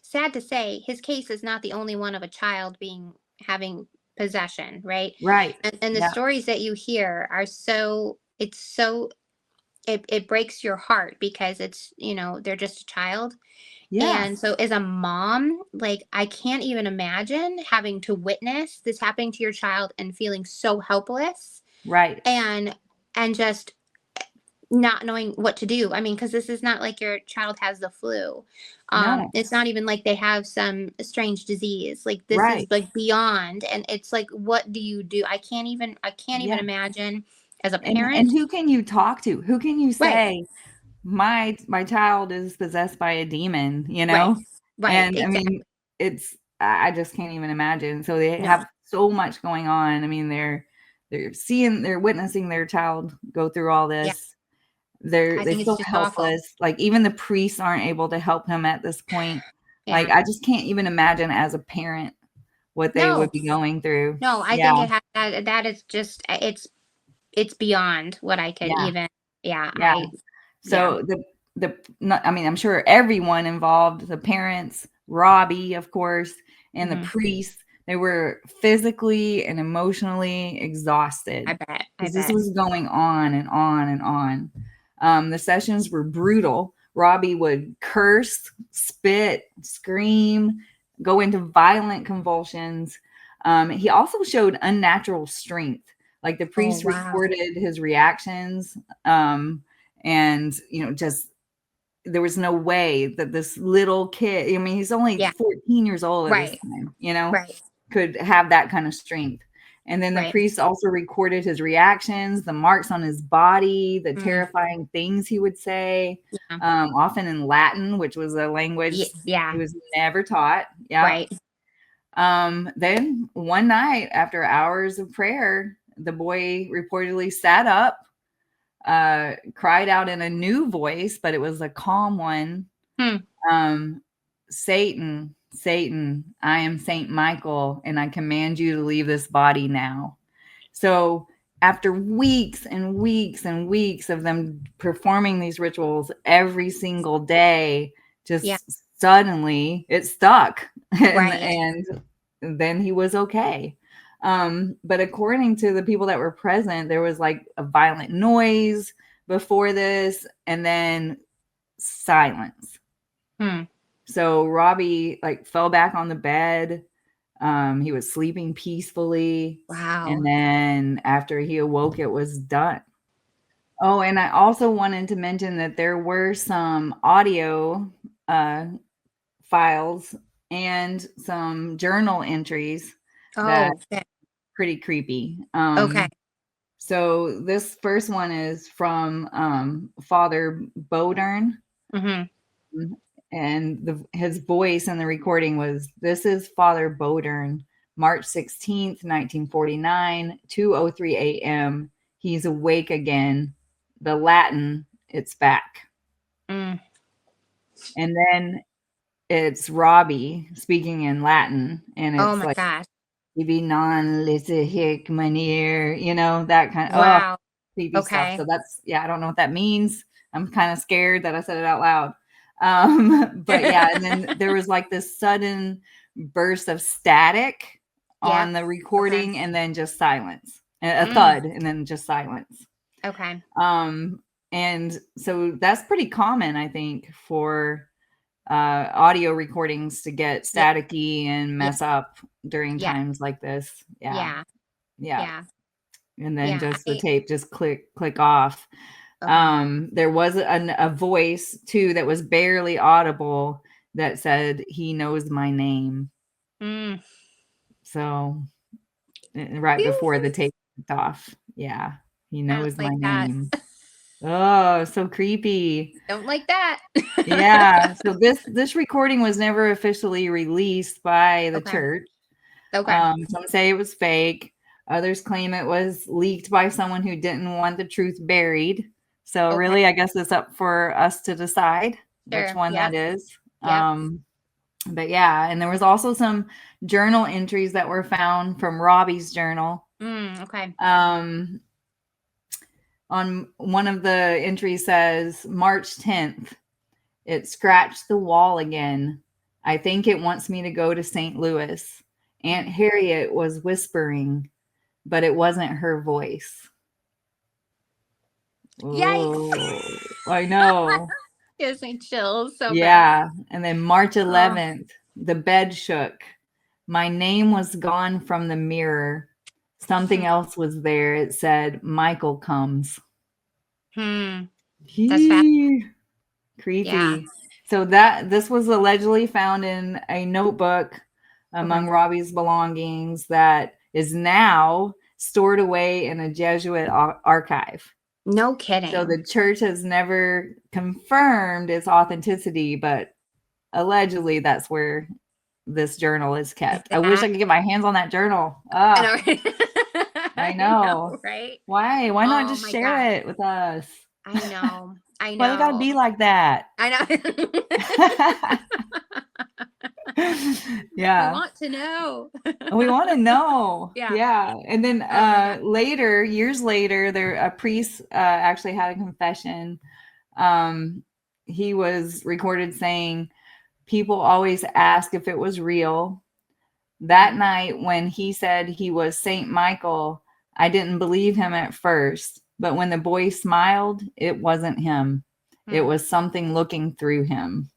S2: sad to say, his case is not the only one of a child having possession, right? And the stories that you hear are it breaks your heart, because it's, they're just a child. And so as a mom, like, I can't even imagine having to witness this happening to your child and feeling so helpless. And just not knowing what to do. I mean, because this is not like your child has the flu. It's not even like they have some strange disease. Like, this is like beyond, and it's like, what do you do? I can't even imagine as a parent.
S1: And who can you talk to? Who can you say, my child is possessed by a demon, And
S2: Exactly.
S1: I mean, I just can't even imagine. So they have so much going on. I mean, they're witnessing their child go through all this. They feel helpless. Awful. Like, even the priests aren't able to help him at this point. Like, I just can't even imagine as a parent what they would be going through.
S2: No, I think that is just, it's beyond what I could even.
S1: So I mean, I'm sure everyone involved, the parents, Robbie, of course, and the priests, they were physically and emotionally exhausted.
S2: I bet.
S1: This was going on and on and on. The sessions were brutal. Robbie would curse, spit, scream, go into violent convulsions. He also showed unnatural strength. Like, the priest recorded his reactions. And, just, there was no way that this little kid, I mean, he's only 14 years old at this time, could have that kind of strength. And then the priest also recorded his reactions, the marks on his body, the terrifying things he would say, often in Latin, which was a language he was never taught. Then one night, after hours of prayer, the boy reportedly sat up, cried out in a new voice, but it was a calm one. Satan, Satan, I am Saint Michael, and I command you to leave this body now. So after weeks and weeks and weeks of them performing these rituals every single day, just suddenly it stuck. And then he was okay. But according to the people that were present, there was like a violent noise before this, and then silence. So Robbie fell back on the bed. He was sleeping peacefully. And then after he awoke, it was done. Oh, and I also wanted to mention that there were some audio files and some journal entries that pretty creepy. So this first one is from Father Bowden. And his voice in the recording was, "This is Father Bowden, March 16th, 1949, 2:03 a.m. He's awake again. The Latin, it's back." And then it's Robbie speaking in Latin, and
S2: Oh
S1: it's
S2: my
S1: like
S2: gosh.
S1: "Ibi non lite hic manier," that kind of
S2: Wow.
S1: creepy stuff.
S2: Okay.
S1: So that's I don't know what that means. I'm kind of scared that I said it out loud. But yeah, and then there was like this sudden burst of static
S2: Yeah.
S1: on the
S2: Okay.
S1: recording, and then just silence, a
S2: Mm.
S1: thud, and then just silence.
S2: Okay.
S1: And so that's pretty common, I think, for audio recordings to get
S2: Yeah.
S1: staticky and
S2: Yeah.
S1: mess up during
S2: Yeah.
S1: times like this. Yeah.
S2: Yeah.
S1: Yeah.
S2: Yeah.
S1: And then
S2: Yeah.
S1: just the tape just click off.
S2: Okay.
S1: There was a voice too that was barely audible that said, "He knows my name."
S2: Mm.
S1: So right before the tape clicked off. Yeah. He
S2: I don't
S1: knows my
S2: like that.
S1: name. Oh, so creepy.
S2: Don't like that.
S1: Yeah. So this recording was never officially released by the
S2: Okay.
S1: church.
S2: Okay.
S1: Some say it was fake. Others claim it was leaked by someone who didn't want the truth buried. So
S2: Okay.
S1: really, I guess it's up for us to decide which
S2: Sure.
S1: one
S2: Yep.
S1: that is.
S2: Yep.
S1: But yeah, and there was also some journal entries that were found from Robbie's journal.
S2: Okay.
S1: On one of the entries says March 10th, it scratched the wall again. I think it wants me to go to St. Louis. Aunt Harriet was whispering, but it wasn't her voice.
S2: Yikes.
S1: Oh, I know.
S2: Gives me chills so bad.
S1: Yeah. And then March
S2: Oh.
S1: 11th, the bed shook. My name was gone from the mirror. Something else was there. It said, Michael comes.
S2: That's bad.
S1: Creepy.
S2: Yeah.
S1: So this was allegedly found in a notebook among
S2: Okay.
S1: Robbie's belongings that is now stored away in a Jesuit archive.
S2: No
S1: So
S2: kidding.
S1: the church has never confirmed its authenticity, but allegedly that's where this journal is kept. I wish I could get my hands on that journal.
S2: I know, right?
S1: I know.
S2: Right?
S1: Why? Why not
S2: Oh
S1: just
S2: my
S1: share
S2: gosh.
S1: it with us?
S2: I know. I
S1: Why they gotta
S2: know.
S1: be like that?
S2: I know. We
S1: Yeah.
S2: want to know.
S1: We want to know.
S2: Yeah.
S1: Yeah. And then
S2: Oh my God.
S1: later, years later, a priest actually had a confession. He was recorded saying, people always ask if it was real. That night when he said he was Saint Michael, I didn't believe him at first, but when the boy smiled, it wasn't him. It was something looking through him.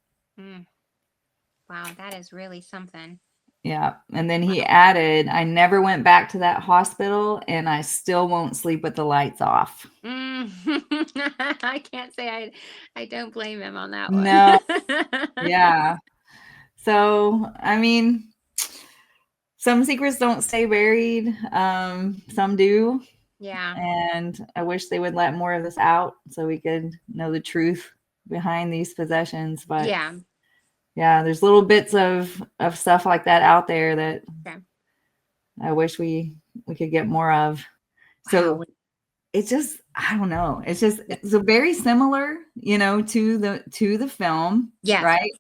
S2: Wow, that is really something.
S1: Yeah. And then he added, I never went back to that hospital and I still won't sleep with the lights off.
S2: I can't say I don't blame him on that one.
S1: No. Yeah. So, I mean, some secrets don't stay buried. Some do.
S2: Yeah.
S1: And I wish they would let more of this out so we could know the truth behind these possessions. But yeah, there's little bits of stuff like that out there that I wish we could get more of. So it's just, I don't know. It's just so very similar, to the film.
S2: Yes.
S1: Right.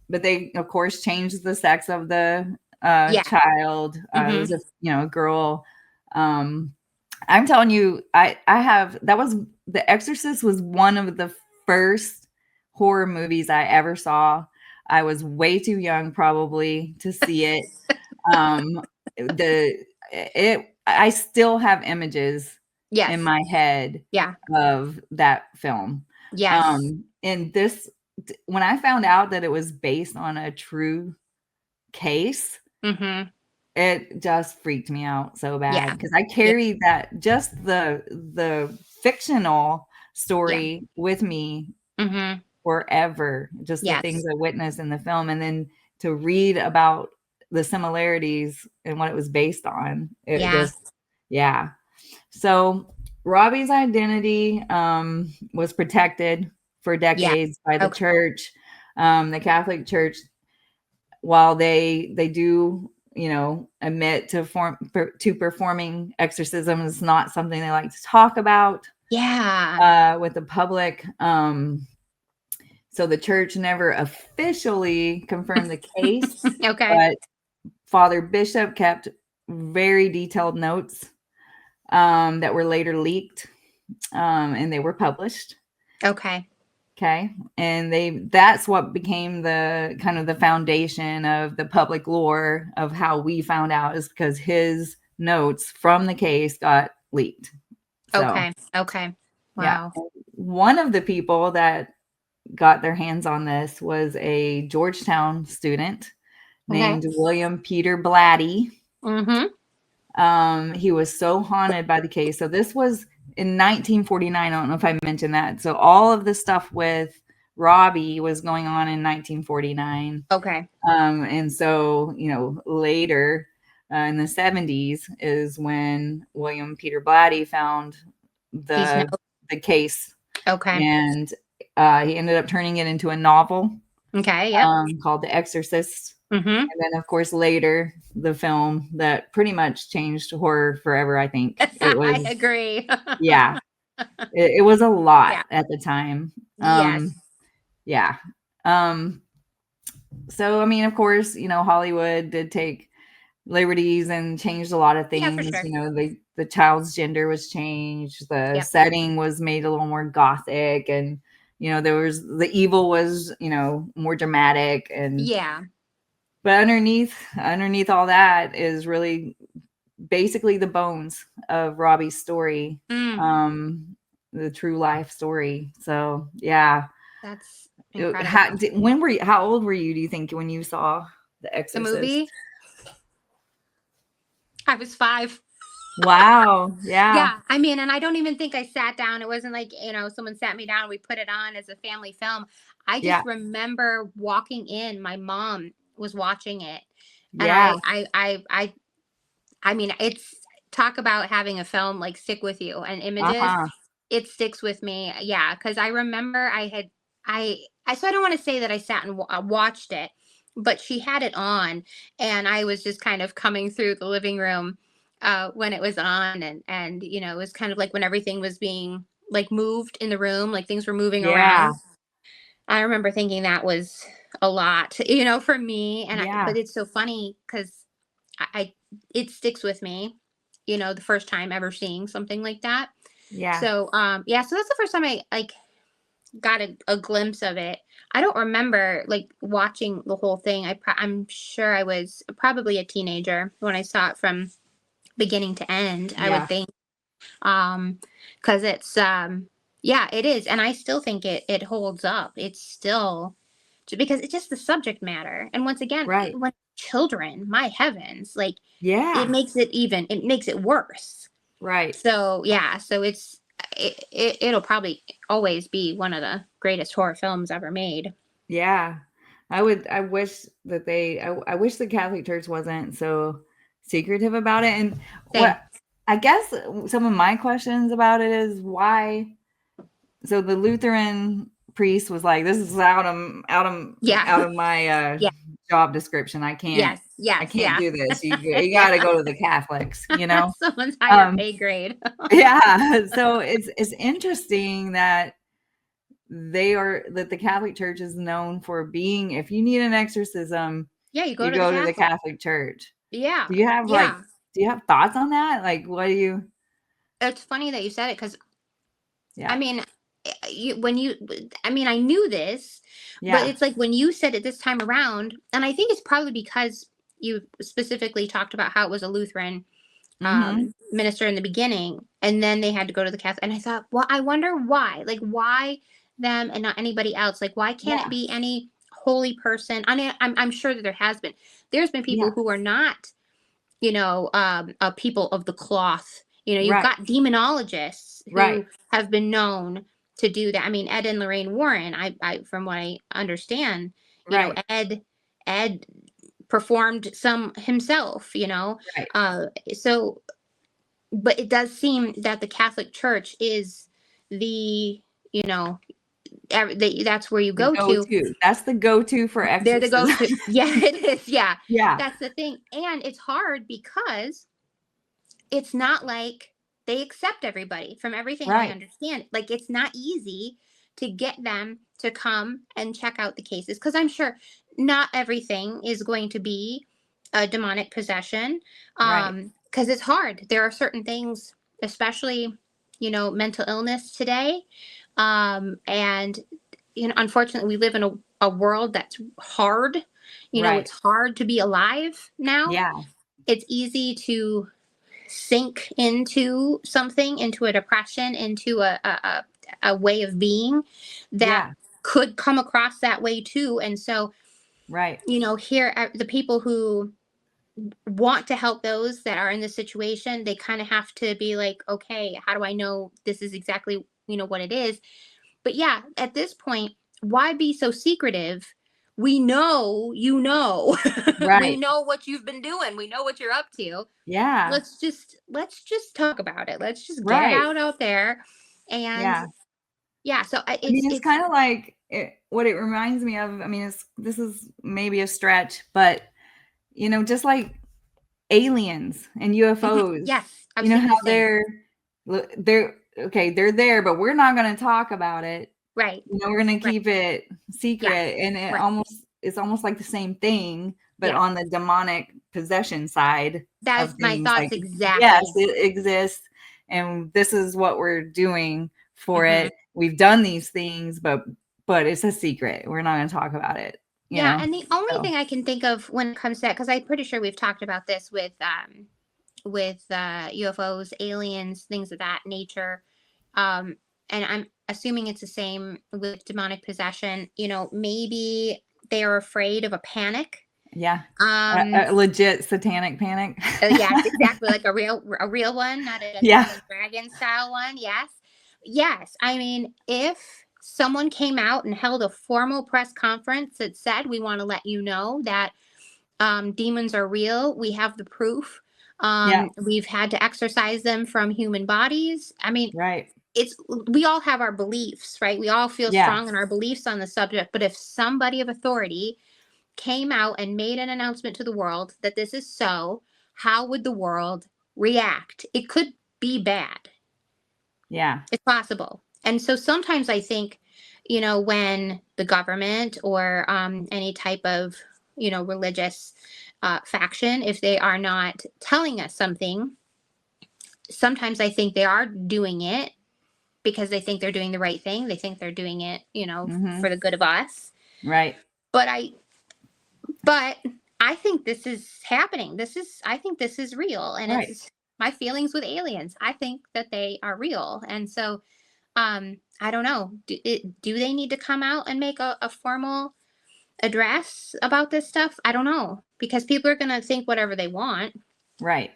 S1: But they of course changed the sex of the child. It was a girl. I'm telling you, The Exorcist was one of the first horror movies I ever saw. I was way too young probably to see it. I still have images in my head of that film.
S2: Yes.
S1: And when I found out that it was based on a true case, it just freaked me out so bad because I carried that, just the fictional story with me forever, just the things I witnessed in the film, and then to read about the similarities and what it was based on. So Robbie's identity was protected for decades by the church. The Catholic Church, while they do admit to performing exorcisms, is not something they like to talk about with the public. So the church never officially confirmed the case,
S2: Okay.
S1: but Father Bishop kept very detailed notes that were later leaked, and they were published.
S2: Okay.
S1: Okay. And that's what became the kind of the foundation of the public lore of how we found out, is because his notes from the case got leaked. So,
S2: Okay. Okay.
S1: yeah.
S2: Wow.
S1: One of the people that got their hands on this was a Georgetown student
S2: Okay.
S1: named William Peter Blatty.
S2: Mm-hmm.
S1: He was so haunted by the case. So this was in 1949. I don't know if I mentioned that. So all of the stuff with Robbie was going on in 1949.
S2: Okay.
S1: And so, later in the 70s is when William Peter Blatty found
S2: These
S1: the
S2: notes.
S1: the case,
S2: Okay.
S1: and he ended up turning it into a novel
S2: Okay. Yep.
S1: called The Exorcist.
S2: Mm-hmm.
S1: And then, of course, later the film that pretty much changed horror forever. I think it
S2: I
S1: was,
S2: agree.
S1: yeah, it was a lot
S2: Yeah.
S1: at the time.
S2: Yes.
S1: Yeah. So, I mean, of course, Hollywood did take liberties and changed a lot of
S2: Yeah, for
S1: things.
S2: sure.
S1: The child's gender was changed. The
S2: Yep.
S1: setting was made a little more gothic, and there was the evil was more dramatic, and
S2: Yeah.
S1: but underneath all that is really basically the bones of Robbie's story,
S2: Mm.
S1: the true life story. So yeah.
S2: That's
S1: How,
S2: incredible.
S1: when were you? How old were you? Do you think when you saw The
S2: The
S1: Exorcist?
S2: movie? I was 5.
S1: Wow. Yeah.
S2: Yeah, I mean, and I don't even think I sat down. It wasn't like, someone sat me down, we put it on as a family film. I
S1: Yeah.
S2: just remember walking in, my mom was watching it. And
S1: Yeah.
S2: I mean, it's talk about having a film like stick with you and images.
S1: Uh-huh.
S2: It sticks with me. Yeah, cuz I remember I so I don't want to say that I sat and watched it, but she had it on and I was just kind of coming through the living room when it was on, and it was kind of like when everything was being like moved in the room, like things were moving
S1: Yeah.
S2: around. I remember thinking that was a lot, for me.
S1: Yeah.
S2: But it's so funny because I it sticks with me, the first time ever seeing something like that.
S1: Yeah.
S2: So yeah, so that's the first time I like got a glimpse of it. I don't remember like watching the whole thing. I'm sure I was probably a teenager when I saw it from beginning to end, I would
S1: Yeah.
S2: think. Because it's yeah, it is, and I still think it holds up. It's still because it's just the subject matter, and once again,
S1: Right.
S2: when children, my heavens, like
S1: Yeah.
S2: it makes it worse.
S1: Right.
S2: So yeah, so it'll probably always be one of the greatest horror films ever made.
S1: Yeah. I wish that I wish the Catholic Church wasn't so secretive about it. And
S2: Same.
S1: what I guess some of my questions about it is why. So the Lutheran priest was like, "This is
S2: Yeah.
S1: out of my
S2: Yeah.
S1: job description. I can't
S2: Yes. Yes.
S1: do
S2: Yeah.
S1: this. You got
S2: Yeah.
S1: to go to the Catholics."
S2: Someone's higher
S1: Um,
S2: pay grade.
S1: yeah. So it's interesting that the Catholic Church is known for being, if you need an exorcism,
S2: Yeah, you go
S1: you
S2: to the
S1: go to the
S2: Catholic.
S1: Catholic Church.
S2: Yeah.
S1: Do you have
S2: Yeah.
S1: thoughts on that? Like, what do you?
S2: It's funny that you said it because I
S1: Yeah.
S2: mean, I mean, I knew this, but
S1: Yeah.
S2: it's like when you said it this time around, and I think it's probably because you specifically talked about how it was a Lutheran
S1: Mm-hmm.
S2: minister in the beginning, and then they had to go to the Catholic. And I thought, well, I wonder why. Like, why them and not anybody else? Like, why can't it
S1: Yeah.
S2: be any holy person? I mean, I'm sure that there has been. There's been people
S1: Yeah.
S2: who are not, a people of the cloth. You've
S1: Right.
S2: got demonologists
S1: Right.
S2: who have been known to do that. I mean, Ed and Lorraine Warren, from what I understand,
S1: Right.
S2: Ed performed some himself,
S1: Right.
S2: so, but it does seem that the Catholic Church is the, you know, that's where you
S1: The
S2: go to.
S1: go-to. That's the go-to for
S2: They're the
S1: exorcism.
S2: go-to. Yeah, it is. Yeah,
S1: Yeah.
S2: that's the thing, and it's hard because it's not like they accept everybody from everything I
S1: Right.
S2: understand. Like it's not easy to get them to come and check out the cases. Because I'm sure not everything is going to be a demonic possession.
S1: Right.
S2: Because it's hard. There are certain things, especially, mental illness today. And, unfortunately, we live in a world that's hard.
S1: Right.
S2: It's hard to be alive now.
S1: Yeah.
S2: It's easy to sink into something, into a depression, into a way of being that
S1: Yeah.
S2: could come across that way too. And so,
S1: Right.
S2: here are the people who want to help those that are in this situation. They kind of have to be like, okay, how do I know this is exactly, what it is? But yeah, at this point, why be so secretive? We know, we
S1: Right.
S2: know what you've been doing. We know what you're up to.
S1: Yeah.
S2: Let's just talk about it. Let's just get it
S1: Right.
S2: out there. And
S1: Yeah.
S2: yeah, so
S1: I mean, it's kind of like what it reminds me of. I mean, this is maybe a stretch, but just like aliens and UFOs,
S2: yes, I was
S1: you know how
S2: thinking the same.
S1: they're okay, they're there, but we're not going to talk about it.
S2: Right.
S1: We're going to
S2: Right.
S1: keep it
S2: Yes.
S1: secret, and
S2: Right.
S1: it's almost like the same thing, but
S2: Yeah.
S1: on the demonic possession side
S2: That
S1: of
S2: is my
S1: things.
S2: thoughts
S1: Like, yes,
S2: exactly.
S1: it exists, and this is what we're doing for
S2: hmm
S1: it. We've done these things, but it's a secret. We're not going to talk about it.
S2: Yeah, and the only
S1: So
S2: thing I can think of when it comes to that, because I'm pretty sure we've talked about this with UFOs, aliens, things of that nature. And I'm assuming it's the same with demonic possession. Maybe they are afraid of a panic.
S1: yeah,
S2: Um,
S1: a legit satanic panic.
S2: yes, exactly, like a real one, not a
S1: Yeah,
S2: Dungeons and Dragons style one. Yes, yes. I mean, if someone came out and held a formal press conference that said, "We want to let you know that demons are real. We have the proof.
S1: yeah,
S2: We've had to exorcise them from human bodies." I mean,
S1: right.
S2: we all have our beliefs, right? We all feel
S1: Yeah,
S2: strong in our beliefs on the subject. But if somebody of authority came out and made an announcement to the world that this is so, how would the world react? It could be bad.
S1: yeah,
S2: It's possible. And so sometimes I think, when the government or any type of, religious faction, if they are not telling us something, sometimes I think they are doing it because they think they're doing the right thing. They think they're doing it, for
S1: mhm,
S2: the good of us.
S1: right,
S2: But I think this is happening. I think this is real, and
S1: right,
S2: it's my feelings with aliens. I think that they are real, and so I don't know. Do they need to come out and make a formal address about this stuff? I don't know, because people are gonna think whatever they want,
S1: right,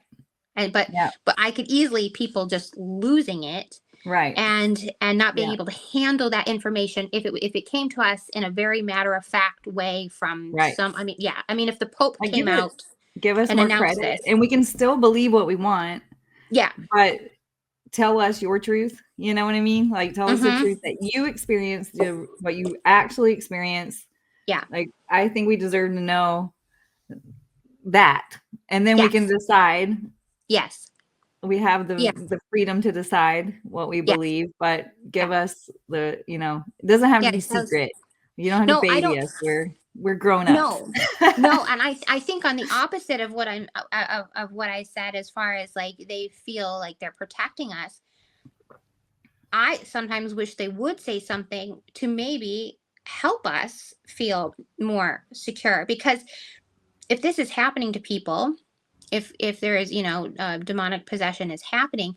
S2: and but
S1: yeah,
S2: but I could easily people just losing it
S1: right,
S2: and not being
S1: yeah,
S2: able to handle that information if it came to us in a very matter of fact way from
S1: right.
S2: some. I mean, yeah, I mean, if the Pope
S1: Like,
S2: came out
S1: give us
S2: and
S1: more
S2: announced
S1: credit,
S2: this,
S1: and we can still believe what we want,
S2: yeah,
S1: but tell us your truth. You know what I mean? Like, tell us the
S2: mm-hmm,
S1: truth that you experienced, what you actually experienced.
S2: yeah,
S1: Like, I think we deserve to know that, and then we can
S2: yes,
S1: decide.
S2: yes,
S1: We have
S2: yeah,
S1: the freedom to decide what we
S2: yes,
S1: believe, but
S2: yeah,
S1: give us it doesn't have to
S2: yeah.
S1: be secret. You don't have to
S2: No, I
S1: baby
S2: don't.
S1: us. We're grown ups.
S2: No, no, and I think on the opposite of what of what I said, as far as like they feel like they're protecting us, I sometimes wish they would say something to maybe help us feel more secure. Because if this is happening to people, if there is, demonic possession is happening,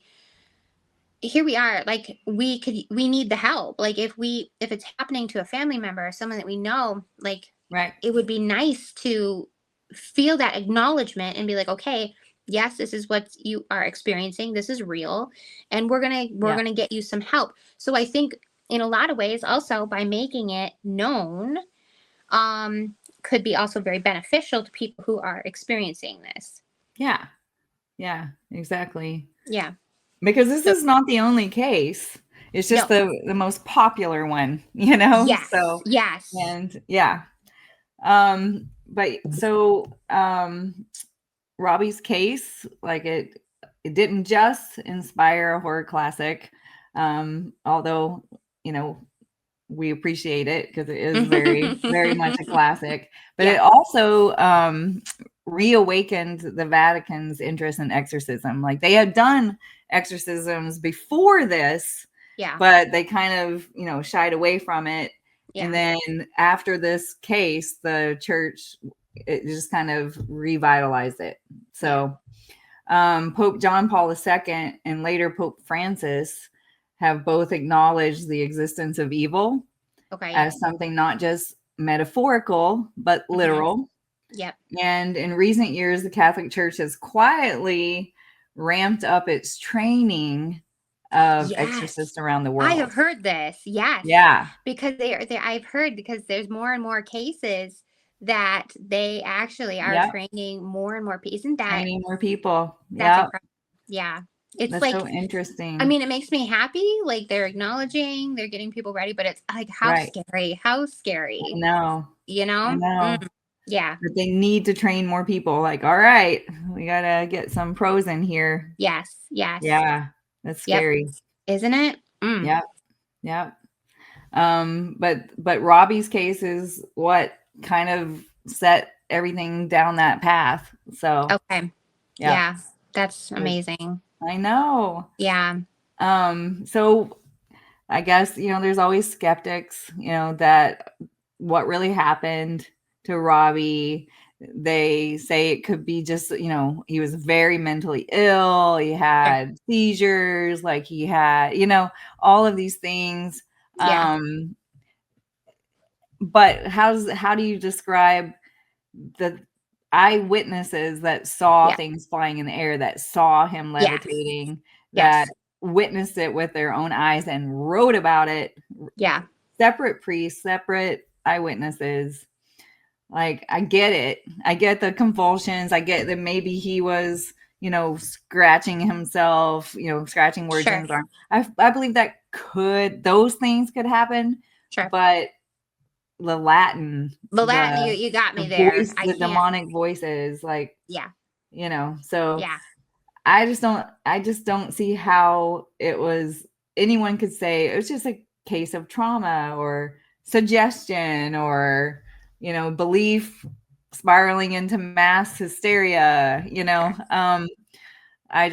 S2: here we are, like we need the help. Like if it's happening to a family member or someone that we know, like
S1: Right.
S2: it would be nice to feel that acknowledgement and be like, okay, yes, this is what you are experiencing, this is real, and we're
S1: Yeah.
S2: gonna get you some help. So I think in a lot of ways, also by making it known, um could be also very beneficial to people who are experiencing this.
S1: Yeah. Yeah. Exactly.
S2: Yeah.
S1: Because this
S2: So
S1: is not the only case. It's just
S2: no.
S1: the most popular one,
S2: Yes.
S1: So,
S2: Yes.
S1: and yeah. But so Robbie's case, like it didn't just inspire a horror classic, although, you know, we appreciate it because it is very, very much a classic. But it
S2: Yeah.
S1: also reawakened the Vatican's interest in exorcism. Like they had done exorcisms before this,
S2: Yeah.
S1: but they kind of, shied away from it. And
S2: Yeah.
S1: then after this case, the church, it just kind of revitalized it. So Pope John Paul II and later Pope Francis have both acknowledged the existence of evil
S2: Okay.
S1: as something not just metaphorical, but literal.
S2: Yep.
S1: And in recent years, the Catholic Church has quietly ramped up its training of exorcists
S2: Yes.
S1: around the
S2: I
S1: world.
S2: have heard this. Yes.
S1: Yeah.
S2: Because I've heard because there's more and more cases that they actually are
S1: Yep.
S2: training more and more people. Isn't that
S1: Training more people.
S2: that's
S1: Yep.
S2: incredible? Yeah. It's
S1: That's
S2: like,
S1: so interesting.
S2: I mean, it makes me happy. Like they're acknowledging, they're getting people ready, but it's like
S1: Right.
S2: how
S1: I
S2: scary,
S1: know.
S2: you
S1: I
S2: know?
S1: know.
S2: Yeah.
S1: But they need to train more people. Like, all right, we gotta get some pros in here.
S2: Yes. Yes.
S1: Yeah. That's
S2: Yep.
S1: scary.
S2: Isn't it?
S1: Yep. Yep. But Robbie's case is what kind of set everything down that path. So
S2: Okay. Yeah. That's amazing.
S1: I know.
S2: Yeah.
S1: So I guess, there's always skeptics, that what really happened to Robbie. They say it could be just, he was very mentally ill. He had seizures, like he had, all of these things.
S2: Yeah.
S1: But how do you describe the eyewitnesses that saw
S2: Yeah.
S1: things flying in the air, that saw him
S2: Yes.
S1: levitating, that
S2: Yes.
S1: witnessed it with their own eyes and wrote about it?
S2: Yeah.
S1: Separate priests, separate eyewitnesses. Like, I get it. I get the convulsions. I get that maybe he was, scratching himself, scratching words in
S2: Sure.
S1: his arm. I believe that those things could happen,
S2: Sure.
S1: but the Latin,
S2: The Latin, you got me
S1: the
S2: there.
S1: voice,
S2: I
S1: the
S2: can't.
S1: demonic voices, like,
S2: Yeah.
S1: so
S2: Yeah.
S1: I just don't see how anyone could say it was just a case of trauma or suggestion or, belief spiraling into mass hysteria,
S2: Sure.
S1: I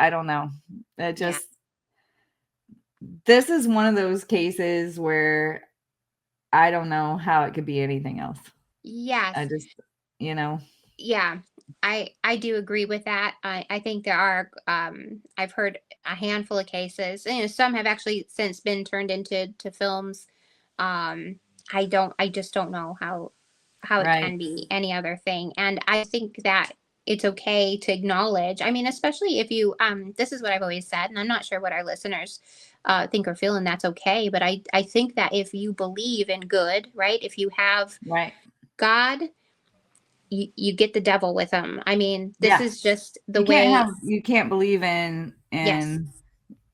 S1: don't know. It
S2: Yeah.
S1: just, this is one of those cases where I don't know how it could be anything else. I
S2: Yes.
S1: just, you know,
S2: Yeah. I do agree with that. I think there are I've heard a handful of cases. And some have actually since been turned into films. Um I just don't know how it
S1: right,
S2: can be any other thing. And I think that it's okay to acknowledge. I mean, especially if you this is what I've always said, and I'm not sure what our listeners think or feel, and that's okay. But I think that if you believe in good, right? If you have
S1: right.
S2: God, you get the devil with them. I mean, this
S1: Yeah.
S2: is just the way.
S1: You can't believe
S2: Yes.
S1: in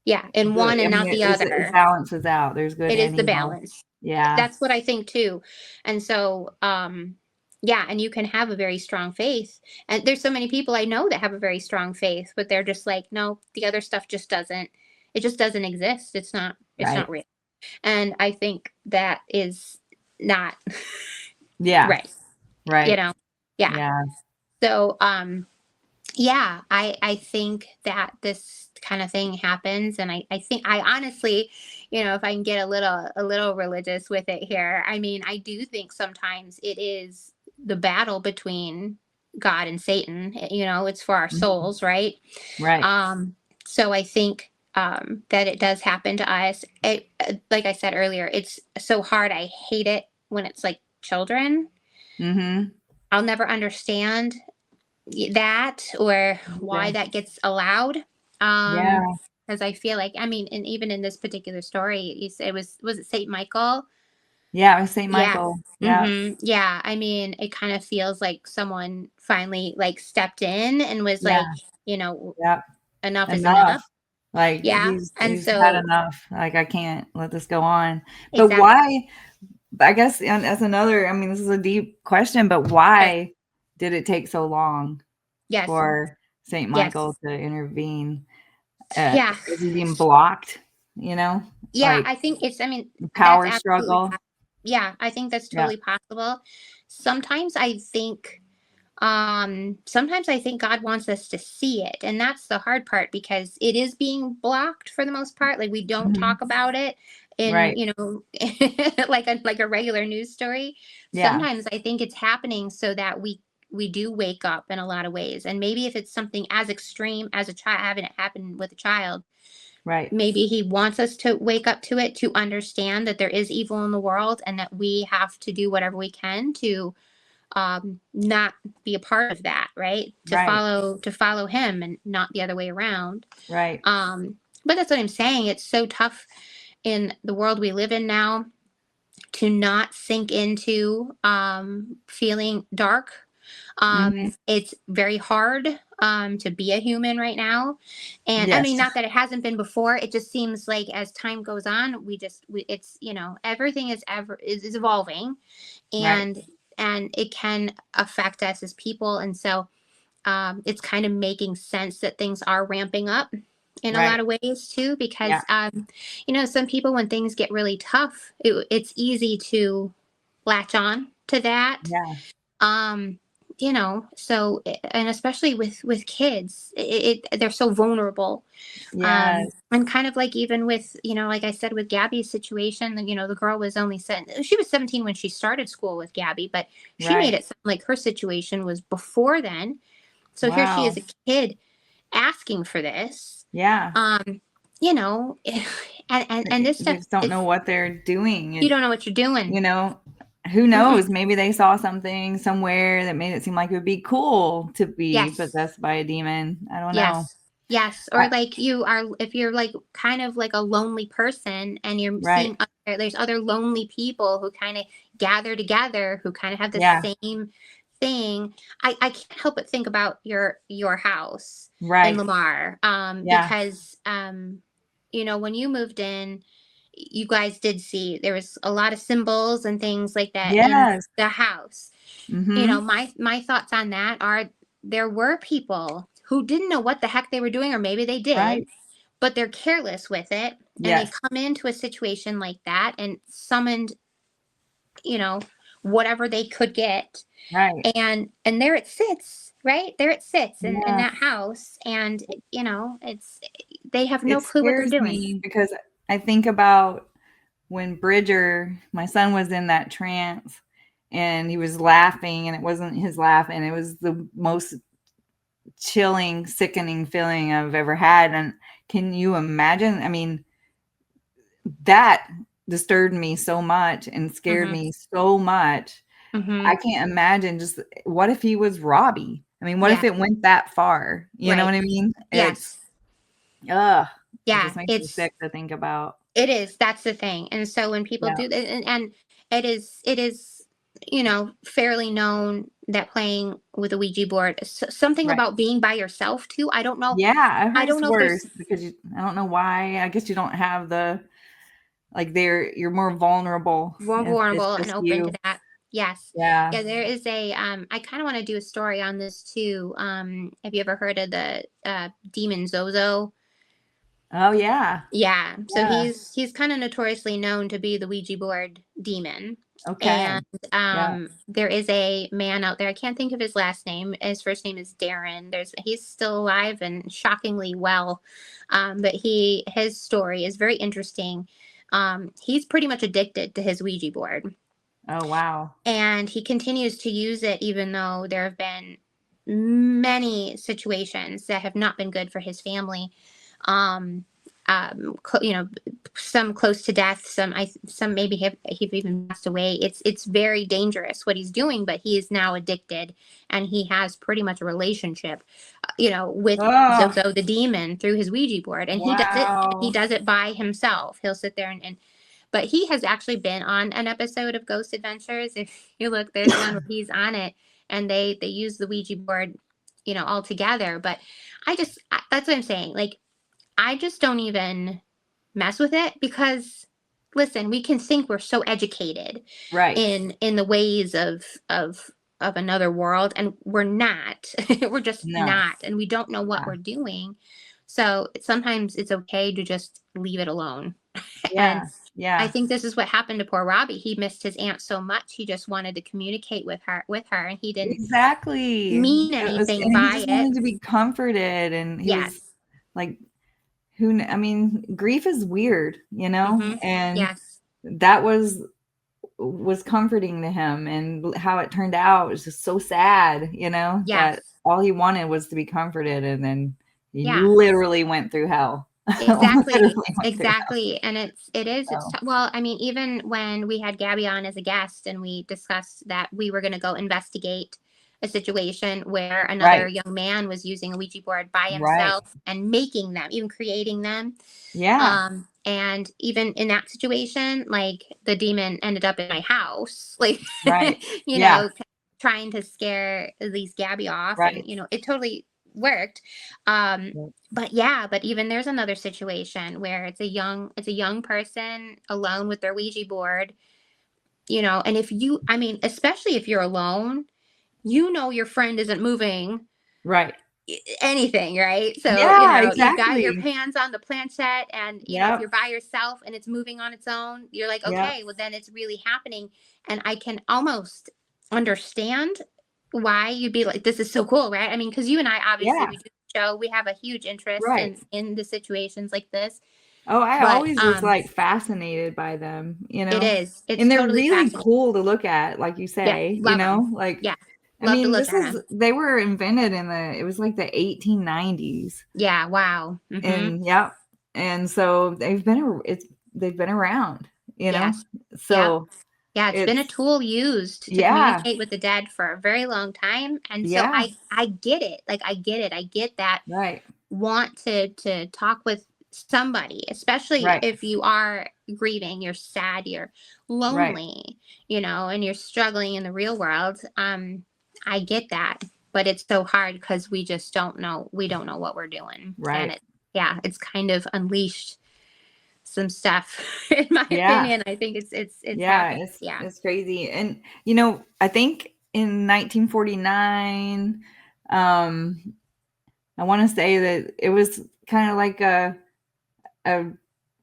S2: Yeah, in one and not the
S1: it
S2: other.
S1: balances out. There's good
S2: It is
S1: and
S2: the
S1: evil.
S2: balance.
S1: Yeah,
S2: That's what I think too. And so, yeah, and you can have a very strong faith. And there's so many people I know that have a very strong faith, but they're just like, no, the other stuff just doesn't. It just doesn't exist. It's not. It's
S1: right.
S2: not real. And I think that is not
S1: Yeah,
S2: right. You
S1: right.
S2: know. Yeah.
S1: Yeah,
S2: So, yeah, I think that this kind of thing happens, and I think I honestly, if I can get a little religious with it here, I mean, I do think sometimes it is the battle between God and Satan. It's for our
S1: mhm,
S2: souls, right?
S1: right.
S2: So I think that it does happen to us. Like I said earlier, it's so hard. I hate it when it's like children.
S1: Mhm.
S2: I'll never understand that or why
S1: Okay.
S2: that gets allowed. um
S1: Yeah,
S2: because I feel like, I mean, and even in this particular story, you said, was it Saint Michael?
S1: yeah. It was Saint
S2: Yeah.
S1: Michael. Yeah,
S2: Yeah, I mean, it kind of feels like someone finally like stepped in and was
S1: yeah,
S2: like,
S1: yeah.
S2: enough is
S1: Enough.
S2: enough.
S1: Like
S2: Yeah, and
S1: he's had
S2: so
S1: enough. Like, I can't let this go on. But
S2: exactly.
S1: why? I guess, and as another, I mean, this is a deep question, but
S2: Sure.
S1: why did it take so long
S2: Yes.
S1: for Saint
S2: Yes.
S1: Michael to intervene?
S2: Yeah.
S1: Was he being blocked? You know?
S2: Yeah,
S1: like
S2: I think it's, I mean, that's
S1: power
S2: absolutely,
S1: struggle.
S2: yeah, I think that's
S1: Yeah.
S2: totally possible. Sometimes I think, sometimes I think God wants us to see it. And that's the hard part because it is being blocked for the most part. Like we don't
S1: Mhm.
S2: talk about it in,
S1: Right.
S2: like a regular news story.
S1: Yeah.
S2: Sometimes I think it's happening so that we do wake up in a lot of ways. And maybe if it's something as extreme as a child having it happen with a child,
S1: Right.
S2: maybe he wants us to wake up to it, to understand that there is evil in the world and that we have to do whatever we can to not be a part of that, right?
S1: Right.
S2: To follow him and not the other way around.
S1: Right.
S2: But that's what I'm saying. It's so tough in the world we live in now to not sink into feeling dark.
S1: Mhm.
S2: It's very hard to be a human right now. And I mean,
S1: Yes.
S2: not that it hasn't been before. It just seems like as time goes on, it's, everything is evolving,
S1: Right.
S2: and it can affect us as people. And so it's kind of making sense that things are ramping up in a lot
S1: Right.
S2: of ways too,
S1: Yeah.
S2: because some people, when things get really tough, it's easy to latch on to that.
S1: Yeah.
S2: um so, and especially with kids, they're so vulnerable.
S1: Yes.
S2: And kind of like, even with, like I said, with Gabby's situation, the girl was only she was 17 when she started school with Gabby, but she made
S1: Right.
S2: it sound like her situation was before then. So here she is,
S1: Wow.
S2: a kid, asking for this.
S1: Yeah.
S2: um you know and this
S1: They
S2: stuff,
S1: just don't know what they're doing.
S2: you don't know what you're doing.
S1: You know, who
S2: Mm-mm.
S1: knows? Maybe they saw something somewhere that made it seem like it would be cool to be
S2: Yes.
S1: possessed by a demon. I don't know.
S2: Yes. Yes. Or
S1: I,
S2: like, if you're like kind of like a lonely person and you're
S1: right.
S2: seeing there's other lonely people who kind of gather together, who kind of have the
S1: Yeah.
S2: same thing. I can't help but think about your house in
S1: Right.
S2: Lamar.
S1: Yeah.
S2: Because when you moved in, you guys did see there was a lot of symbols and things like that in
S1: Yes.
S2: the house.
S1: Mm-hmm.
S2: My thoughts on that are, there were people who didn't know what the heck they were doing, or maybe they did,
S1: Right.
S2: but they're careless with it, and they
S1: Yes.
S2: come into a situation like that and summoned, you know, whatever they could get,
S1: Right.
S2: and there it sits, right there it sits in
S1: Yeah.
S2: that house, and it's, they have no
S1: It
S2: clue what they're
S1: scares
S2: doing.
S1: me because I think about when Bridger, my son, was in that trance and he was laughing and it wasn't his laugh and it was the most chilling, sickening feeling I've ever had. And can you imagine? I mean, that disturbed me so much and scared
S2: Mm-hmm.
S1: me so much.
S2: Mm-hmm.
S1: I can't imagine just what if he was Robbie? I mean, what if
S2: Yeah.
S1: it went that far? You know
S2: Right.
S1: what I mean?
S2: Yes.
S1: It's ugh, it
S2: Yeah.
S1: just makes me
S2: It's
S1: sick to think about.
S2: It is. That's the thing. And so when people
S1: Yeah,
S2: do that, and it is, fairly known that playing with a Ouija board, something
S1: right.
S2: about being by yourself too. I don't know.
S1: Yeah, I
S2: I
S1: heard
S2: don't
S1: it's
S2: know if
S1: worse
S2: there's
S1: because I don't know why. I guess you don't have the like you're more vulnerable
S2: more
S1: if it's
S2: vulnerable and
S1: just
S2: open to
S1: you.
S2: that. Yes.
S1: Yeah.
S2: Yeah, there is I kind of want to do a story on this too. Have you ever heard of the demon Zozo?
S1: Oh yeah.
S2: Yeah. So
S1: Yeah.
S2: he's kind of notoriously known to be the Ouija board demon.
S1: Okay.
S2: And
S1: Yeah.
S2: there is a man out there. I can't think of his last name. His first name is Darren. He's still alive and shockingly well. But his story is very interesting. He's pretty much addicted to his Ouija board,
S1: Oh wow.
S2: and he continues to use it even though there have been many situations that have not been good for his family. Um, some close to death, some maybe have even passed away. It's very dangerous what he's doing, but he is now addicted, and he has pretty much a relationship, with
S1: Oh
S2: Zozo the demon through his Ouija board, and he
S1: wow.
S2: does it by himself. He'll sit there and but he has actually been on an episode of Ghost Adventures. If you look, there's one where he's on it, and they use the Ouija board, all together. But that's what I'm saying. Like, I just don't even mess with it because, listen, we can think we're so educated
S1: Right.
S2: in the ways of another world, and we're not. We're just
S1: No.
S2: not, and we don't know what
S1: Yeah.
S2: we're doing. So sometimes it's okay to just leave it alone. And
S1: Yeah.
S2: I
S1: Yeah.
S2: think this is what happened to poor Robbie. He missed his aunt so much. He just wanted to communicate with her, and he didn't
S1: Exactly.
S2: mean
S1: And
S2: anything
S1: he
S2: by
S1: just
S2: it.
S1: wanted to be comforted, and he was
S2: Yes.
S1: like, I mean, grief is weird,
S2: Mhm.
S1: and
S2: Yes.
S1: that was comforting to him, and how it turned out was just so sad, that
S2: Yes.
S1: all he wanted was to be comforted, and then he
S2: Yeah.
S1: literally went through hell.
S2: Exactly.
S1: Literally went through hell.
S2: Exactly. And it's
S1: So,
S2: well, I mean, even when we had Gabby on as a guest and we discussed that we were going to go investigate a situation where another
S1: right,
S2: young man was using a Ouija board by
S1: right.
S2: himself and making them, even creating them.
S1: Yeah,
S2: And even in that situation, like the demon ended up in my house, like,
S1: right.
S2: you
S1: Yeah,
S2: know, trying to scare at least Gabby off. And,
S1: right.
S2: it totally worked. Um,
S1: Yep.
S2: but yeah, but even there's another situation where it's a young person alone with their Ouija board, and if you, I mean, especially if you're alone, your friend isn't moving
S1: Right.
S2: anything, right? So,
S1: Yeah,
S2: you've got your
S1: exactly.
S2: hands on the planchette, and, if
S1: Yep,
S2: you're by yourself and it's moving on its own, you're like,
S1: yep.
S2: okay, well, then it's really happening. And I can almost understand why you'd be like, this is so cool, right? I mean, because you and I, obviously,
S1: Yeah,
S2: we do the show, we have a huge interest
S1: right.
S2: in the situations like this.
S1: Oh, I
S2: But
S1: always was, like, fascinated by them,
S2: it's
S1: and they're
S2: totally
S1: really
S2: fascinating.
S1: cool to look at, like you
S2: Yeah,
S1: say,
S2: love them.
S1: like,
S2: Yeah,
S1: I
S2: love to
S1: mean,
S2: look at them.
S1: they were invented it was like the 1890s,
S2: Yeah, wow.
S1: and yep, and so they've been around,
S2: Yes. Yep.
S1: so
S2: Yeah, it's been a
S1: it's
S2: tool used to
S1: yeah,
S2: communicate with the dead for a very long time, and so
S1: yeah,
S2: I get it. Like, I get it. I get that
S1: right,
S2: want to talk with somebody, especially
S1: right,
S2: if you are grieving, you're sad, you're
S1: right,
S2: lonely, and you're struggling in the real world. I get that, but it's so hard because we just don't know. We don't know what we're doing, and
S1: right,
S2: yeah, it's kind of unleashed some stuff, in my
S1: yeah.
S2: opinion. I think it's
S1: Yeah,
S2: happened. Yeah.
S1: it's crazy, and, I think in 1949, um, I wanna say that it was kinda like a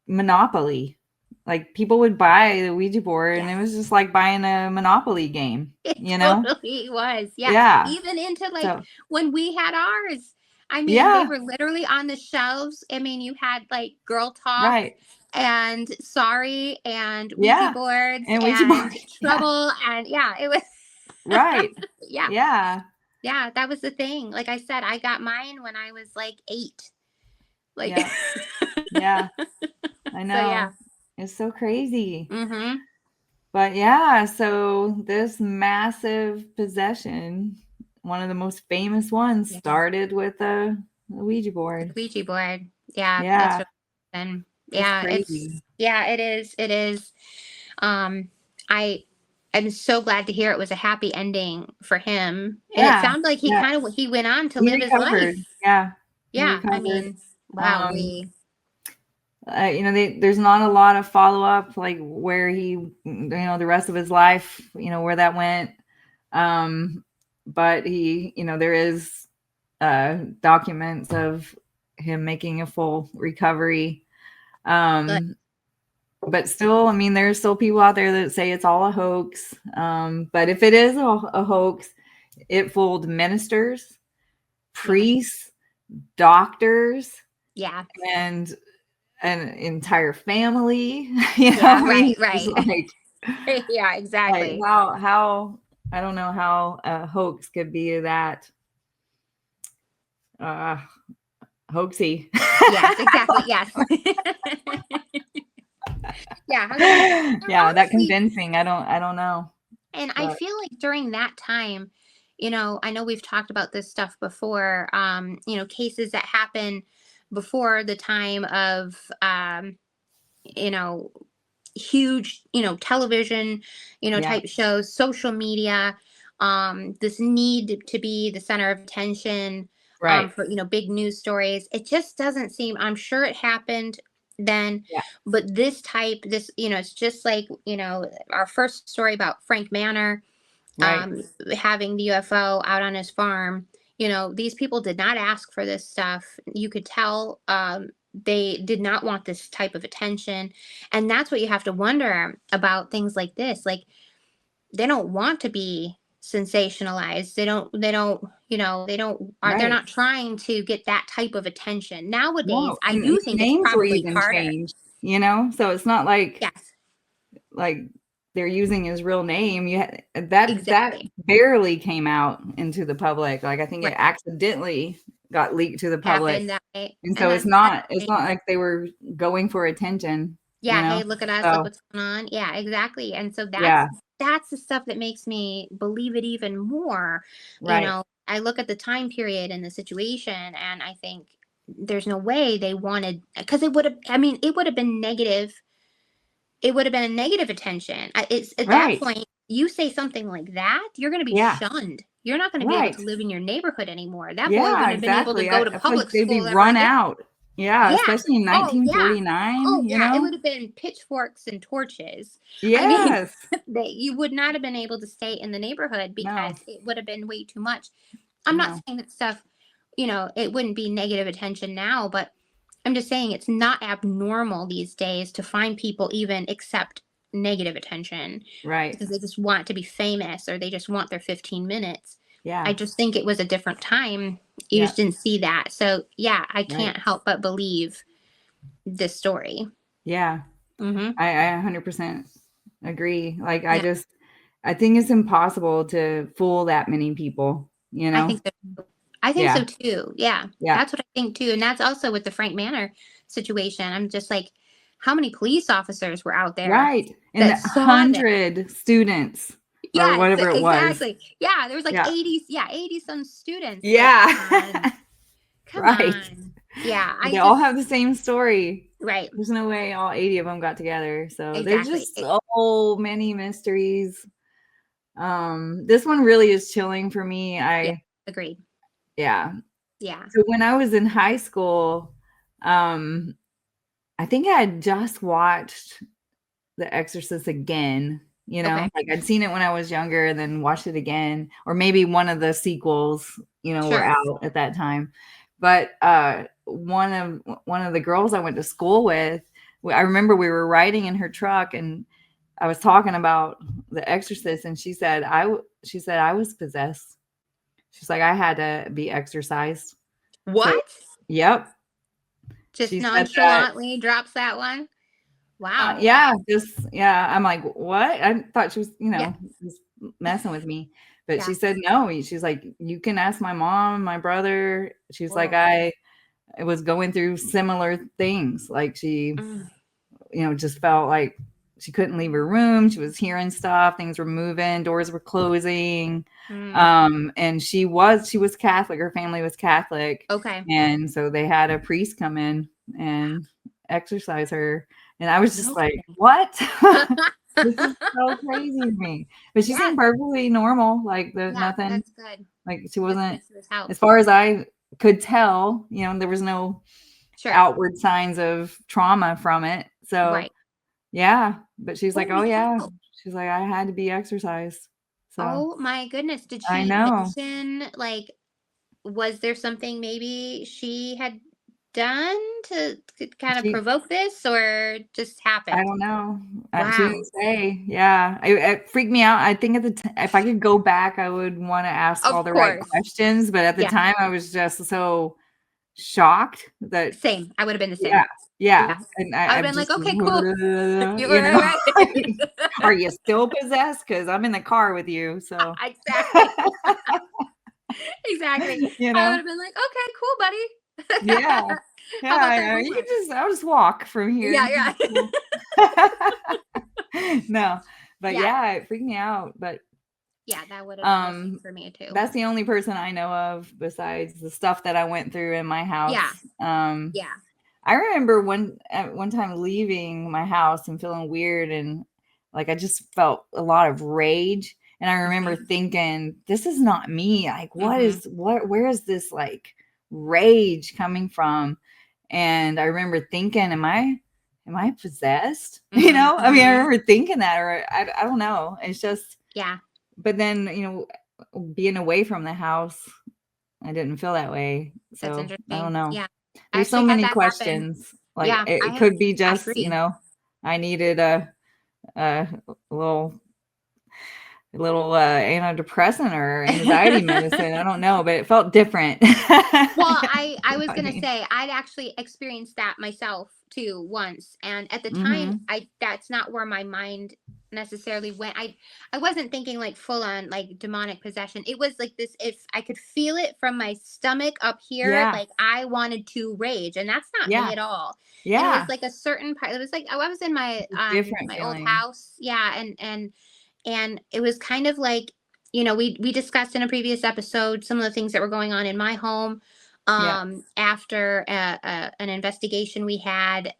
S1: monopoly. Like, people would buy the Ouija board, and it was
S2: Yes.
S1: just like buying a Monopoly game,
S2: It
S1: you know?
S2: totally was. Yeah.
S1: Yeah.
S2: Even into like
S1: So
S2: when we had ours. I mean, they
S1: yeah,
S2: were literally on the shelves. I mean, you had like Girl Talk
S1: right.
S2: and Sorry and Ouija
S1: Yeah,
S2: boards
S1: and Ouija
S2: and
S1: board. Yeah,
S2: Trouble. And yeah, it was,
S1: right.
S2: yeah.
S1: Yeah,
S2: Yeah. That was the thing. Like I said, I got mine when I was like 8. Like,
S1: yeah, yeah, I
S2: so yeah.
S1: know. It's so crazy.
S2: Mm-hmm.
S1: But yeah, so this massive possession, one of the most famous ones,
S2: Yeah.
S1: started with a Ouija board.
S2: Ouija board. Yeah, that's
S1: Yeah,
S2: what and
S1: it's
S2: yeah,
S1: crazy.
S2: it is. It is. Um I am so glad to hear it was a happy ending for him. And it
S1: Yeah,
S2: sounds like
S1: yeah.
S2: he went on to
S1: He
S2: live his
S1: recovered.
S2: life.
S1: Yeah, he
S2: Yeah, I
S1: recovered.
S2: mean, wow,
S1: Um,
S2: we
S1: there's not a lot of follow up, like where the rest of his life, where that went. Um, but there is documents of him making a full recovery.
S2: good.
S1: Um, but still, I mean, there's still people out there that say it's all a hoax. But if it is a hoax, it fooled ministers,
S2: Yeah.
S1: priests, doctors,
S2: Yeah.
S1: and an entire family.
S2: Yeah,
S1: I mean,
S2: right,
S1: it's
S2: right. Yeah,
S1: like
S2: exactly.
S1: how I don't know how a hoax could be that uh hoaxy.
S2: Yes, exactly. Yes. Yeah, how can you
S1: Yeah, that
S2: honestly.
S1: convincing. I don't know.
S2: And I
S1: But
S2: feel like during that time, I know we've talked about this stuff before, cases that happen before the time of, you know, huge, television,
S1: yeah,
S2: type shows, social media, this need to be the center of attention,
S1: right.
S2: for, big news stories. It just doesn't seem, I'm sure it happened then,
S1: Yeah,
S2: but it's just like, our first story about Frank Manor,
S1: right.
S2: having the UFO out on his farm. These people did not ask for this stuff. You could tell, they did not want this type of attention. And that's what you have to wonder about things like this. Like, they don't want to be sensationalized. They don't, they're
S1: Right.
S2: not trying to get that type of attention. Nowadays,
S1: No,
S2: I
S1: and
S2: do
S1: the
S2: think it's
S1: names were
S2: probably
S1: even
S2: harder.
S1: changed, so it's not
S2: Yes,
S1: like they're using his real name. That
S2: exactly.
S1: barely came out into the public. Like, I think it
S2: Right.
S1: accidentally got leaked to the public.
S2: Happened that way.
S1: And
S2: And
S1: so
S2: that's
S1: it's not like they were going for attention, you
S2: yeah,
S1: know?
S2: hey, look at us, look
S1: So,
S2: what's going on. Yeah, exactly. And so
S1: yeah,
S2: that's the stuff that makes me believe it even more.
S1: right,
S2: I look at the time period and the situation, and I think there's no way they wanted, because it would have, I mean, it would have been negative. It would have been a negative attention. It's at that
S1: right.
S2: point, you say something like that, you're going to be
S1: Yeah,
S2: shunned. You're not going to be able
S1: right.
S2: to live in your neighborhood anymore. That boy
S1: Yeah,
S2: wouldn't have been able to
S1: exactly.
S2: go to
S1: I feel like
S2: public
S1: they'd be
S2: school ever
S1: run
S2: again.
S1: out. Yeah,
S2: Yeah.
S1: especially in
S2: Oh, yeah.
S1: 1949,
S2: Oh, yeah. It would have been pitchforks and torches. I mean,
S1: Yes.
S2: you would not have been able to stay in the neighborhood
S1: No,
S2: because it would have been way too much. I'm not
S1: no.
S2: saying that stuff, it wouldn't be negative attention now, but I'm just saying it's not abnormal these days to find people even accept negative attention
S1: Right.
S2: because they just want to be famous or they just want their 15 minutes. I
S1: Yeah.
S2: just think it was a different time. You
S1: Yeah.
S2: just didn't see that. So, yeah, I
S1: Right.
S2: can't help but believe this story.
S1: Yeah.
S2: Hmm.
S1: I 100% agree. Like,
S2: Yeah,
S1: I think it's impossible to fool that many people, you
S2: I
S1: know?
S2: think so. I think
S1: Yeah.
S2: so too. Yeah,
S1: Yeah.
S2: that's what I think too. And that's also with the Frank Manor situation. I'm just like, how many police officers were out there
S1: Right. And the
S2: that saw this?
S1: 100 students or
S2: Yes,
S1: whatever it was.
S2: exactly. Yeah, there was like
S1: Yeah.
S2: 80, yeah, 80 some students. Like,
S1: Yeah.
S2: come on. Come
S1: Right.
S2: on. Yeah,
S1: They all have the same story.
S2: right.
S1: There's no way all 80 of them got together. So there's
S2: Exactly.
S1: just so many mysteries. This one really is chilling for me.
S2: Yeah, agreed.
S1: Yeah.
S2: Yeah.
S1: So when I was in high school, um, I think I had just watched The Exorcist again,
S2: Okay.
S1: like I'd seen it when I was younger and then watched it again, or maybe one of the sequels, were
S2: Sure.
S1: out at that time. But one of the girls I went to school with, I remember we were riding in her truck and I was talking about The Exorcist, and she said I was possessed. She's like, I had to be exorcised. So,
S2: What?
S1: yep,
S2: Just
S1: she said that.
S2: nonchalantly drops that one. Wow.
S1: Yeah, yeah. I'm like, what? I thought she was,
S2: Yeah.
S1: just messing with me. But
S2: Yeah.
S1: she said no. She's like, you can ask my mom, my brother. She's like,
S2: Whoa.
S1: I was going through similar things. Like, she,
S2: Mm,
S1: just felt like she couldn't leave her room. She was hearing stuff. Things were moving. Doors were closing.
S2: mm.
S1: And she was Catholic. Her family was Catholic.
S2: Okay.
S1: And so they had a priest come in and exorcise her. And I was just like,
S2: Okay.
S1: what? This is so crazy to me. But she
S2: Yes.
S1: seemed perfectly normal. Like, there's
S2: Yeah,
S1: nothing,
S2: that's good.
S1: like, she
S2: That's
S1: wasn't,
S2: good for this house.
S1: as far as I could tell, there was no
S2: Sure.
S1: outward signs of trauma from it. So,
S2: Right.
S1: yeah. But she's like, oh,
S2: Holy
S1: yeah.
S2: cow.
S1: She's like, I had to be exercised. So,
S2: Oh my goodness. Did
S1: I
S2: she
S1: know.
S2: mention, like, was there something maybe she had done to kind of
S1: She
S2: provoke this or just
S1: I
S2: happened?
S1: don't know. She
S2: Wow.
S1: didn't say. Yeah, it freaked me out. I think if I could go back, I would want to ask all
S2: Of
S1: the right
S2: course.
S1: questions. But at the
S2: Yeah.
S1: time, I was just so shocked that,
S2: Same. I would have been the
S1: yeah,
S2: same.
S1: yeah,
S2: Yeah.
S1: and
S2: I would have
S1: I'm
S2: been like,
S1: just,
S2: okay, cool. You
S1: you
S2: were
S1: know,
S2: right.
S1: are you still possessed? Because I'm in the car with you. So,
S2: Exactly. Exactly.
S1: you
S2: I would
S1: know,
S2: have been like, okay, cool,
S1: yeah,
S2: buddy. How about that
S1: yeah. You
S2: homework?
S1: can I'll just walk from
S2: Yeah,
S1: here.
S2: yeah.
S1: No, but
S2: Yeah.
S1: yeah, it freaked me out. But
S2: Yeah, that would have been the same
S1: Um,
S2: for me too.
S1: that's the only person I know of besides the stuff that I went through in my
S2: Yeah.
S1: house.
S2: Yeah.
S1: I remember at one time leaving my house and feeling weird, and like I just felt a lot of rage. And I remember thinking, this is not me. Like,
S2: Mm-hmm.
S1: where is this like rage coming from? And I remember thinking, am I possessed?
S2: Mm-hmm.
S1: I mean, I
S2: Mm-hmm.
S1: remember thinking that, or I don't know. It's just,
S2: Yeah.
S1: but then, being away from the house, I didn't feel that way.
S2: That's
S1: So I don't
S2: interesting.
S1: know.
S2: Yeah. I
S1: There's so
S2: actually had
S1: many
S2: that happen.
S1: questions. Like
S2: Yeah,
S1: it could be
S2: I
S1: just,
S2: agree.
S1: I needed a little antidepressant or anxiety medicine. I don't know, but it felt different.
S2: Well,
S1: You
S2: I
S1: know
S2: was
S1: what I
S2: gonna
S1: mean?
S2: say I'd actually experienced that myself too once, and at the time,
S1: Mhm.
S2: that's not where my mind necessarily went. I wasn't thinking like full on like demonic possession. It was like this, if I could feel it from my stomach up here,
S1: Yeah.
S2: like I wanted to rage, and that's not me
S1: Yeah.
S2: at all. And it was
S1: Yeah.
S2: like a certain part. It was like, oh, I was in my
S1: It's a different
S2: my old
S1: feeling.
S2: house, yeah, and it was kind of like, we discussed in a previous episode some of the things that were going on in my home,
S1: Yeah.
S2: after an investigation we had.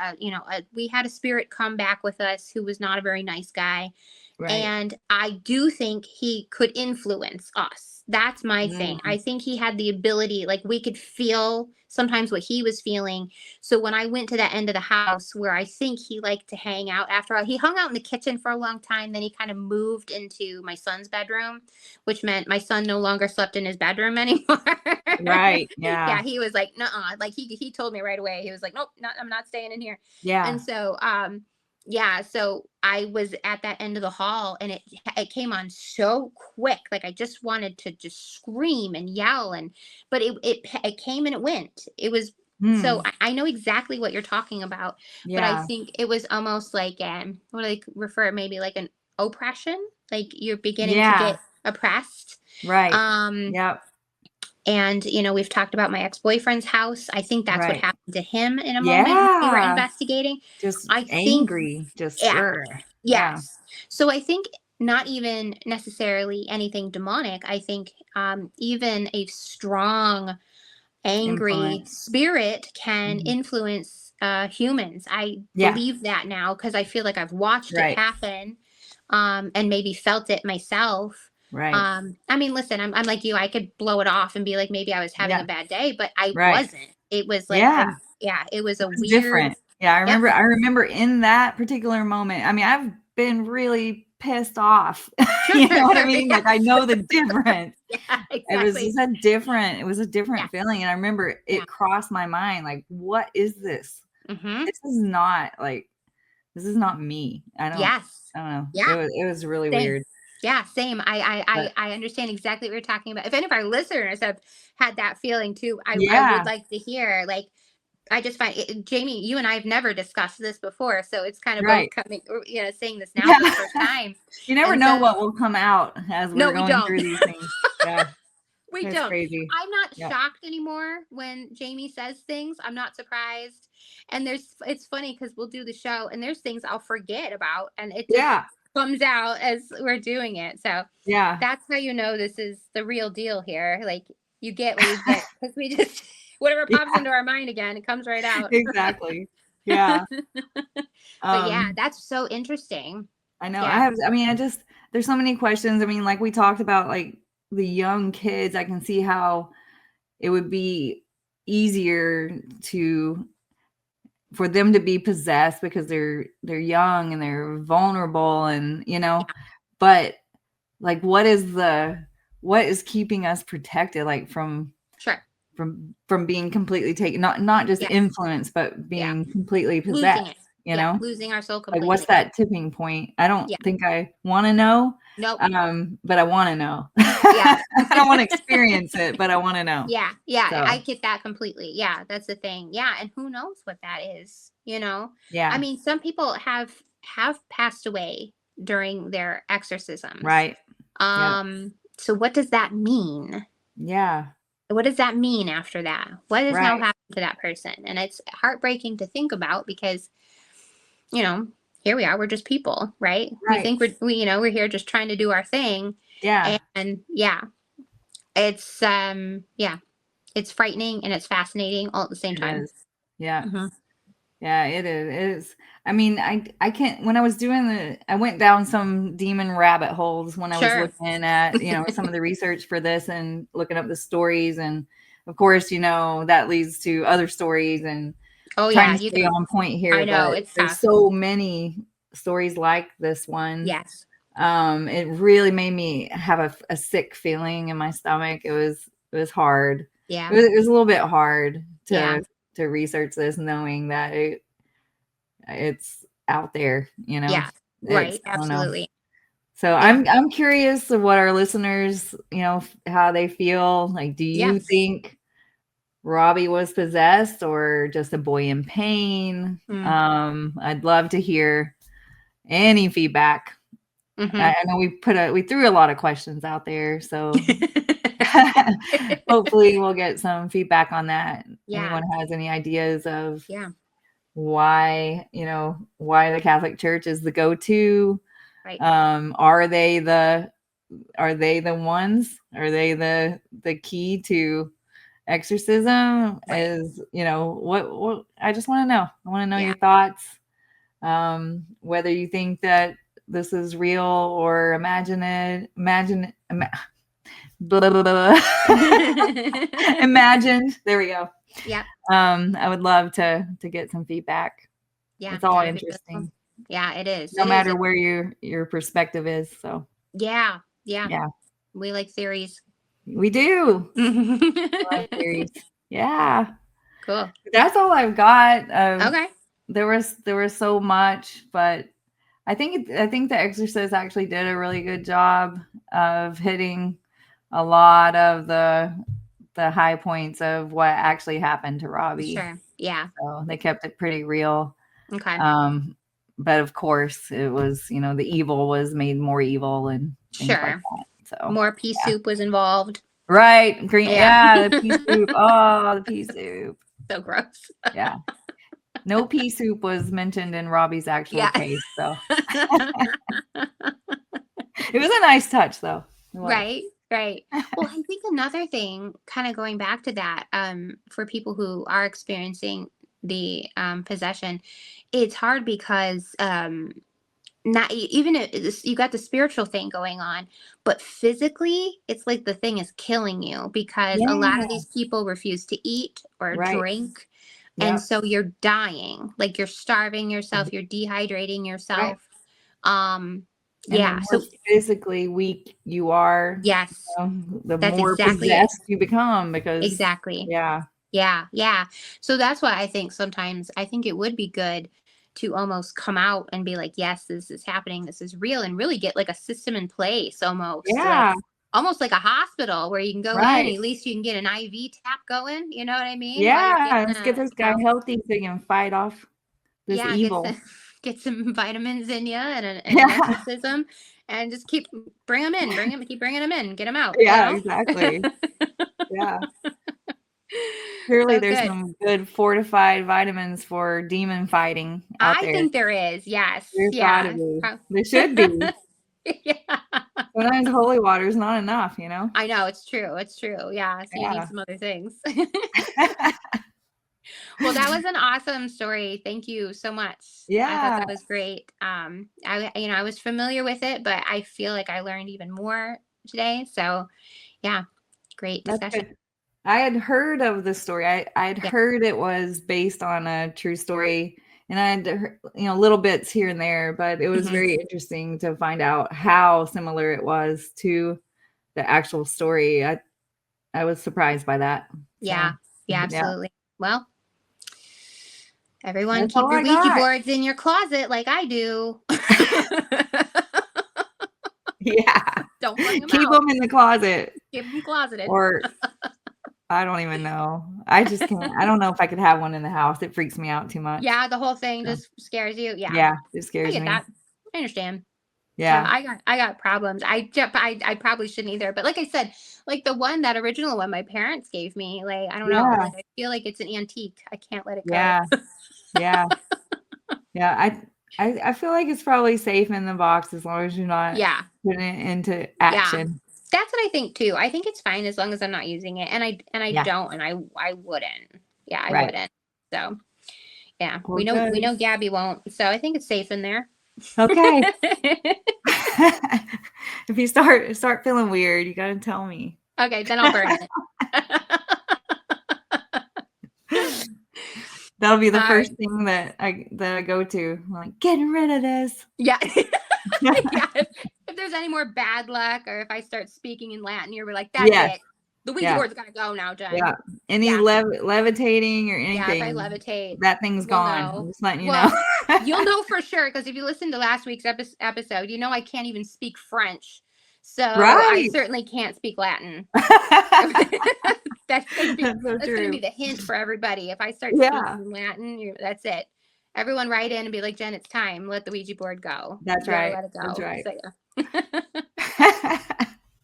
S2: We had a spirit come back with us who was not a very nice guy,
S1: Right.
S2: and I do think he could influence us. That's my thing.
S1: Mm.
S2: I think he had the ability, like we could feel sometimes what he was feeling. So when I went to that end of the house where I think he liked to hang out, after all, he hung out in the kitchen for a long time. Then he kind of moved into my son's bedroom, which meant my son no longer slept in his bedroom anymore.
S1: Right.
S2: Yeah,
S1: Yeah.
S2: he was like, "Nuh-uh." Like he told me right away. He was like, "Nope, I'm not staying in here." And
S1: Yeah.
S2: so yeah, so I was at that end of the hall, and it came on so quick. Like I just wanted to just scream and yell, and but it came and it went. It was, so
S1: Mm.
S2: I know exactly what you're talking about, but I
S1: Yeah.
S2: think it was almost like, what do they refer, maybe like an oppression, like you're beginning to
S1: Yeah.
S2: get oppressed.
S1: Right.
S2: Um
S1: Yep.
S2: and we've talked about my ex-boyfriend's house. I think that's what
S1: Right.
S2: happened to him in a moment when we were
S1: Yeah.
S2: investigating.
S1: Just
S2: I think,
S1: angry. Just
S2: yeah,
S1: yeah.
S2: yes. So I think not even necessarily anything demonic. I think even a strong, angry
S1: Influence.
S2: spirit can
S1: Mhm.
S2: influence humans. I
S1: Yeah.
S2: believe that now because I feel like I've watched it
S1: Right.
S2: happen, and maybe felt it myself.
S1: Right.
S2: I mean, listen, I'm like you. I could blow it off and be like, maybe I was having a
S1: Yeah.
S2: bad day, but I
S1: Right.
S2: wasn't. It was like,
S1: Yeah.
S2: yeah, it was
S1: It
S2: a
S1: was
S2: weird,
S1: different. Yeah,
S2: yep,
S1: I remember in that particular moment, I mean, I've been really pissed off.
S2: sure,
S1: You know what I mean? Like, I
S2: yes,
S1: know the difference.
S2: yeah,
S1: It
S2: exactly,
S1: was a different
S2: yes,
S1: feeling, and I remember
S2: yeah,
S1: it crossed my mind, like, "What is this?
S2: mm-hmm,
S1: This is not, like this is not me."
S2: yes,
S1: I don't know.
S2: yeah.
S1: It was really
S2: Same.
S1: weird,
S2: Yeah, same.
S1: but
S2: I understand exactly what you're talking about. If any of our listeners have had that feeling too, I would
S1: yeah,
S2: like to hear. Like, I just find Jamie, you and I have never discussed this before, so it's kind of both
S1: right.
S2: coming, or, saying this now for the first
S1: Yeah.
S2: time.
S1: You never
S2: And
S1: know
S2: so,
S1: what will come out as
S2: no,
S1: we're
S2: we
S1: going
S2: don't.
S1: through these things. Yeah,
S2: We
S1: it's
S2: don't.
S1: crazy.
S2: I'm not
S1: Yeah.
S2: shocked anymore when Jamie says things. I'm not surprised. And it's funny because we'll do the show and there's things I'll forget about, and it just
S1: Yeah.
S2: comes out as we're doing it. So
S1: Yeah.
S2: that's how you know this is the real deal here. Like, you get what you get because we just whatever pops
S1: Yeah,
S2: into our mind again, it comes right out.
S1: exactly. Yeah.
S2: But yeah,
S1: Um,
S2: that's so interesting.
S1: I know
S2: Yeah.
S1: I mean, there's so many questions. I mean, like we talked about, like the young kids, I can see how it would be easier to for them to be possessed because they're young and they're vulnerable and,
S2: Yeah.
S1: but like what is keeping us protected, like
S2: Sure.
S1: from being completely taken, not just
S2: Yes.
S1: influenced, but
S2: Yeah.
S1: being completely
S2: Losing it.
S1: possessed, you
S2: Yeah.
S1: know?
S2: Losing our soul
S1: Like, what's
S2: completely.
S1: that tipping point? I don't
S2: Yeah.
S1: think I wanna know,
S2: Nope.
S1: but I wanna know.
S2: Yeah.
S1: I don't wanna experience it, but I wanna know.
S2: Yeah. Yeah. I
S1: So,
S2: get that completely. Yeah. That's the thing. Yeah. And who knows what that is, you know? I
S1: yeah,
S2: mean, some people have passed away during their exorcisms.
S1: right. Yep.
S2: So what does that mean?
S1: Yeah,
S2: What does that mean after that? What has now
S1: right,
S2: happened to that person? And it's heartbreaking to think about because, you know, here we are, we're just people, right? We
S1: right.
S2: think we're here just trying to do our thing.
S1: Yeah,
S2: And yeah, it's yeah, it's frightening and it's fascinating all at the same
S1: it
S2: time.
S1: is. Yeah.
S2: Hmm.
S1: Yeah, it is. I mean, I can't when I was doing I went down some demon rabbit holes when I was
S2: Sure.
S1: looking at, some of the research for this and looking up the stories, and of course, that leads to other stories and
S2: Oh
S1: trying
S2: yeah,
S1: to
S2: you
S1: stay
S2: can.
S1: on point
S2: I
S1: here,
S2: know
S1: but
S2: it's
S1: there's
S2: tough.
S1: so many stories like this one.
S2: Yes.
S1: It really made me have a sick feeling in my stomach. It was hard.
S2: Yeah.
S1: It was a little bit hard
S2: Yeah.
S1: to research this, knowing that it's out there,
S2: Yeah.
S1: It's,
S2: Right.
S1: I don't know.
S2: Absolutely.
S1: So
S2: Yeah.
S1: I'm curious of what our listeners, how they feel. Like, do you
S2: Yes.
S1: think Robbie was possessed or just a boy in pain? I'd love to hear any feedback. I know we threw a lot of questions out there, so hopefully we'll get some feedback on that.
S2: Yeah.
S1: Anyone has any ideas of
S2: Yeah.
S1: why the Catholic Church is the go-to?
S2: Right.
S1: Are they the ones? Are they the key to exorcism?
S2: Right.
S1: Is what I just want to know. I want to know
S2: Yeah.
S1: your thoughts. Whether you think that this is real or imagined. Blah, blah, blah, blah. Imagined. There we go.
S2: Yep.
S1: I would love to get some feedback.
S2: Yeah.
S1: It's all
S2: That'd be really cool.
S1: interesting.
S2: Yeah, it is.
S1: No
S2: It
S1: matter
S2: is.
S1: where your perspective is. So
S2: Yeah. Yeah.
S1: yeah,
S2: We like theories.
S1: we do. I like theories. Yeah.
S2: Cool.
S1: That's all I've got.
S2: Okay.
S1: There was so much, but I think The Exorcist actually did a really good job of hitting a lot of the high points of what actually happened to Robbie.
S2: Sure. Yeah.
S1: So they kept it pretty real.
S2: Okay.
S1: But of course it was, the evil was made more evil and things like
S2: Sure.
S1: that. So
S2: More pea soup was involved.
S1: right. Green.
S2: Yeah.
S1: Yeah. The pea soup. Oh, the pea soup.
S2: So gross.
S1: Yeah. No pea soup was mentioned in Robbie's actual case. So it was a nice touch though.
S2: Right. Right. Well, I think another thing, kind of going back to that, for people who are experiencing the possession, it's hard because not even if you got the spiritual thing going on, but physically it's like the thing is killing you because a lot of these people refuse to eat or drink, and so you're dying, like you're starving yourself, you're dehydrating yourself.
S1: And the more physically weak you are,
S2: yes,
S1: the
S2: that's
S1: more
S2: exactly
S1: possessed you become because
S2: exactly.
S1: Yeah.
S2: So that's why I think sometimes I think it would be good to almost come out and be like, yes, this is happening, this is real, and really get like a system in place, almost like a hospital where you can go in, at least you can get an IV tap going, you know what I mean?
S1: Yeah, let's get this guy healthy so he can fight off this evil.
S2: Get some vitamins in you and an exorcism, and just keep keep bringing them in, get them out.
S1: Yeah, exactly. Yeah. Clearly,
S2: So
S1: there's
S2: good.
S1: some good fortified vitamins for demon fighting out there.
S2: I think there is. Yes.
S1: There's gotta be. There should be.
S2: Yeah.
S1: Sometimes holy water is not enough,
S2: I know, it's true. It's true. Yeah. So you need some other things. Well, that was an awesome story. Thank you so much.
S1: Yeah.
S2: I thought that was great. I was familiar with it, but I feel like I learned even more today. So yeah, great discussion.
S1: Good. I had heard of the story. I'd heard it was based on a true story, and I had heard, little bits here and there, but it was very interesting to find out how similar it was to the actual story. I was surprised by that.
S2: Yeah.
S1: So,
S2: yeah, absolutely. Well, everyone
S1: That's
S2: keep
S1: all
S2: your
S1: I
S2: Ouija
S1: got.
S2: boards in your closet like I do.
S1: Yeah.
S2: Don't bring them
S1: Keep
S2: out.
S1: them in the closet.
S2: Keep them closeted.
S1: Or I don't even know. I just can't. I don't know if I could have one in the house. It freaks me out too much.
S2: Yeah, the whole thing just scares you. Yeah.
S1: Yeah, it scares
S2: I get
S1: me.
S2: that. I understand.
S1: Yeah.
S2: So I got problems. I probably shouldn't either. But like I said, like that original one my parents gave me, like, I don't know. Like, I feel like it's an antique. I can't let it go.
S1: Yeah. Yeah. Yeah. I feel like it's probably safe in the box as long as you're not putting it into action.
S2: Yeah. That's what I think too. I think it's fine as long as I'm not using it. And I don't, and I wouldn't. Yeah, I wouldn't. So yeah.
S1: Well,
S2: we know Gabby won't. So I think it's safe in there.
S1: Okay. If you start feeling weird, you gotta tell me.
S2: Okay, then I'll burn it.
S1: That'll be the first thing that I go to. I'm like, getting rid of this.
S2: Yeah. Yeah. If there's any more bad luck, or if I start speaking in Latin, you're like, that's it. The Ouija board's gotta go now, Jen.
S1: Yeah. Any levitating or anything.
S2: Yeah, if I levitate,
S1: that thing's gone.
S2: know.
S1: I'm just letting you know.
S2: You'll know for sure, because if you listen to last week's episode, you know I can't even speak French. So I certainly can't speak Latin. That's gonna be the hint for everybody. If I start speaking Latin, that's it. Everyone write in and be like, Jen, it's time. Let the Ouija board go.
S1: That's right.
S2: Let it go.
S1: That's right.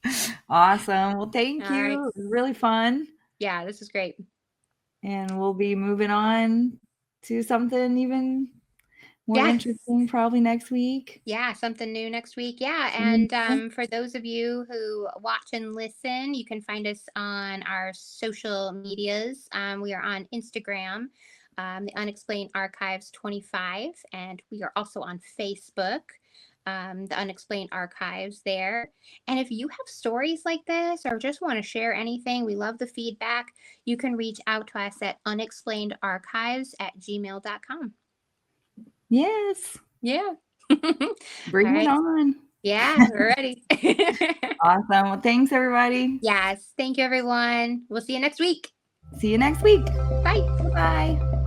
S2: So,
S1: awesome. Well, thank you. Right. It was really fun.
S2: Yeah, this is great.
S1: And we'll be moving on to something even more interesting probably next week.
S2: Yeah, something new next week. Yeah. And for those of you who watch and listen, you can find us on our social medias. We are on Instagram, the Unexplained Archives 25, and we are also on Facebook, the Unexplained Archives there. And if you have stories like this or just want to share anything, we love the feedback. You can reach out to us at unexplainedarchives@gmail.com.
S1: Yes.
S2: Yeah.
S1: Bring it on.
S2: Yeah, we're ready.
S1: Awesome. Well, thanks, everybody.
S2: Yes. Thank you, everyone. We'll see you next week.
S1: See you next week.
S2: Bye.
S1: Bye.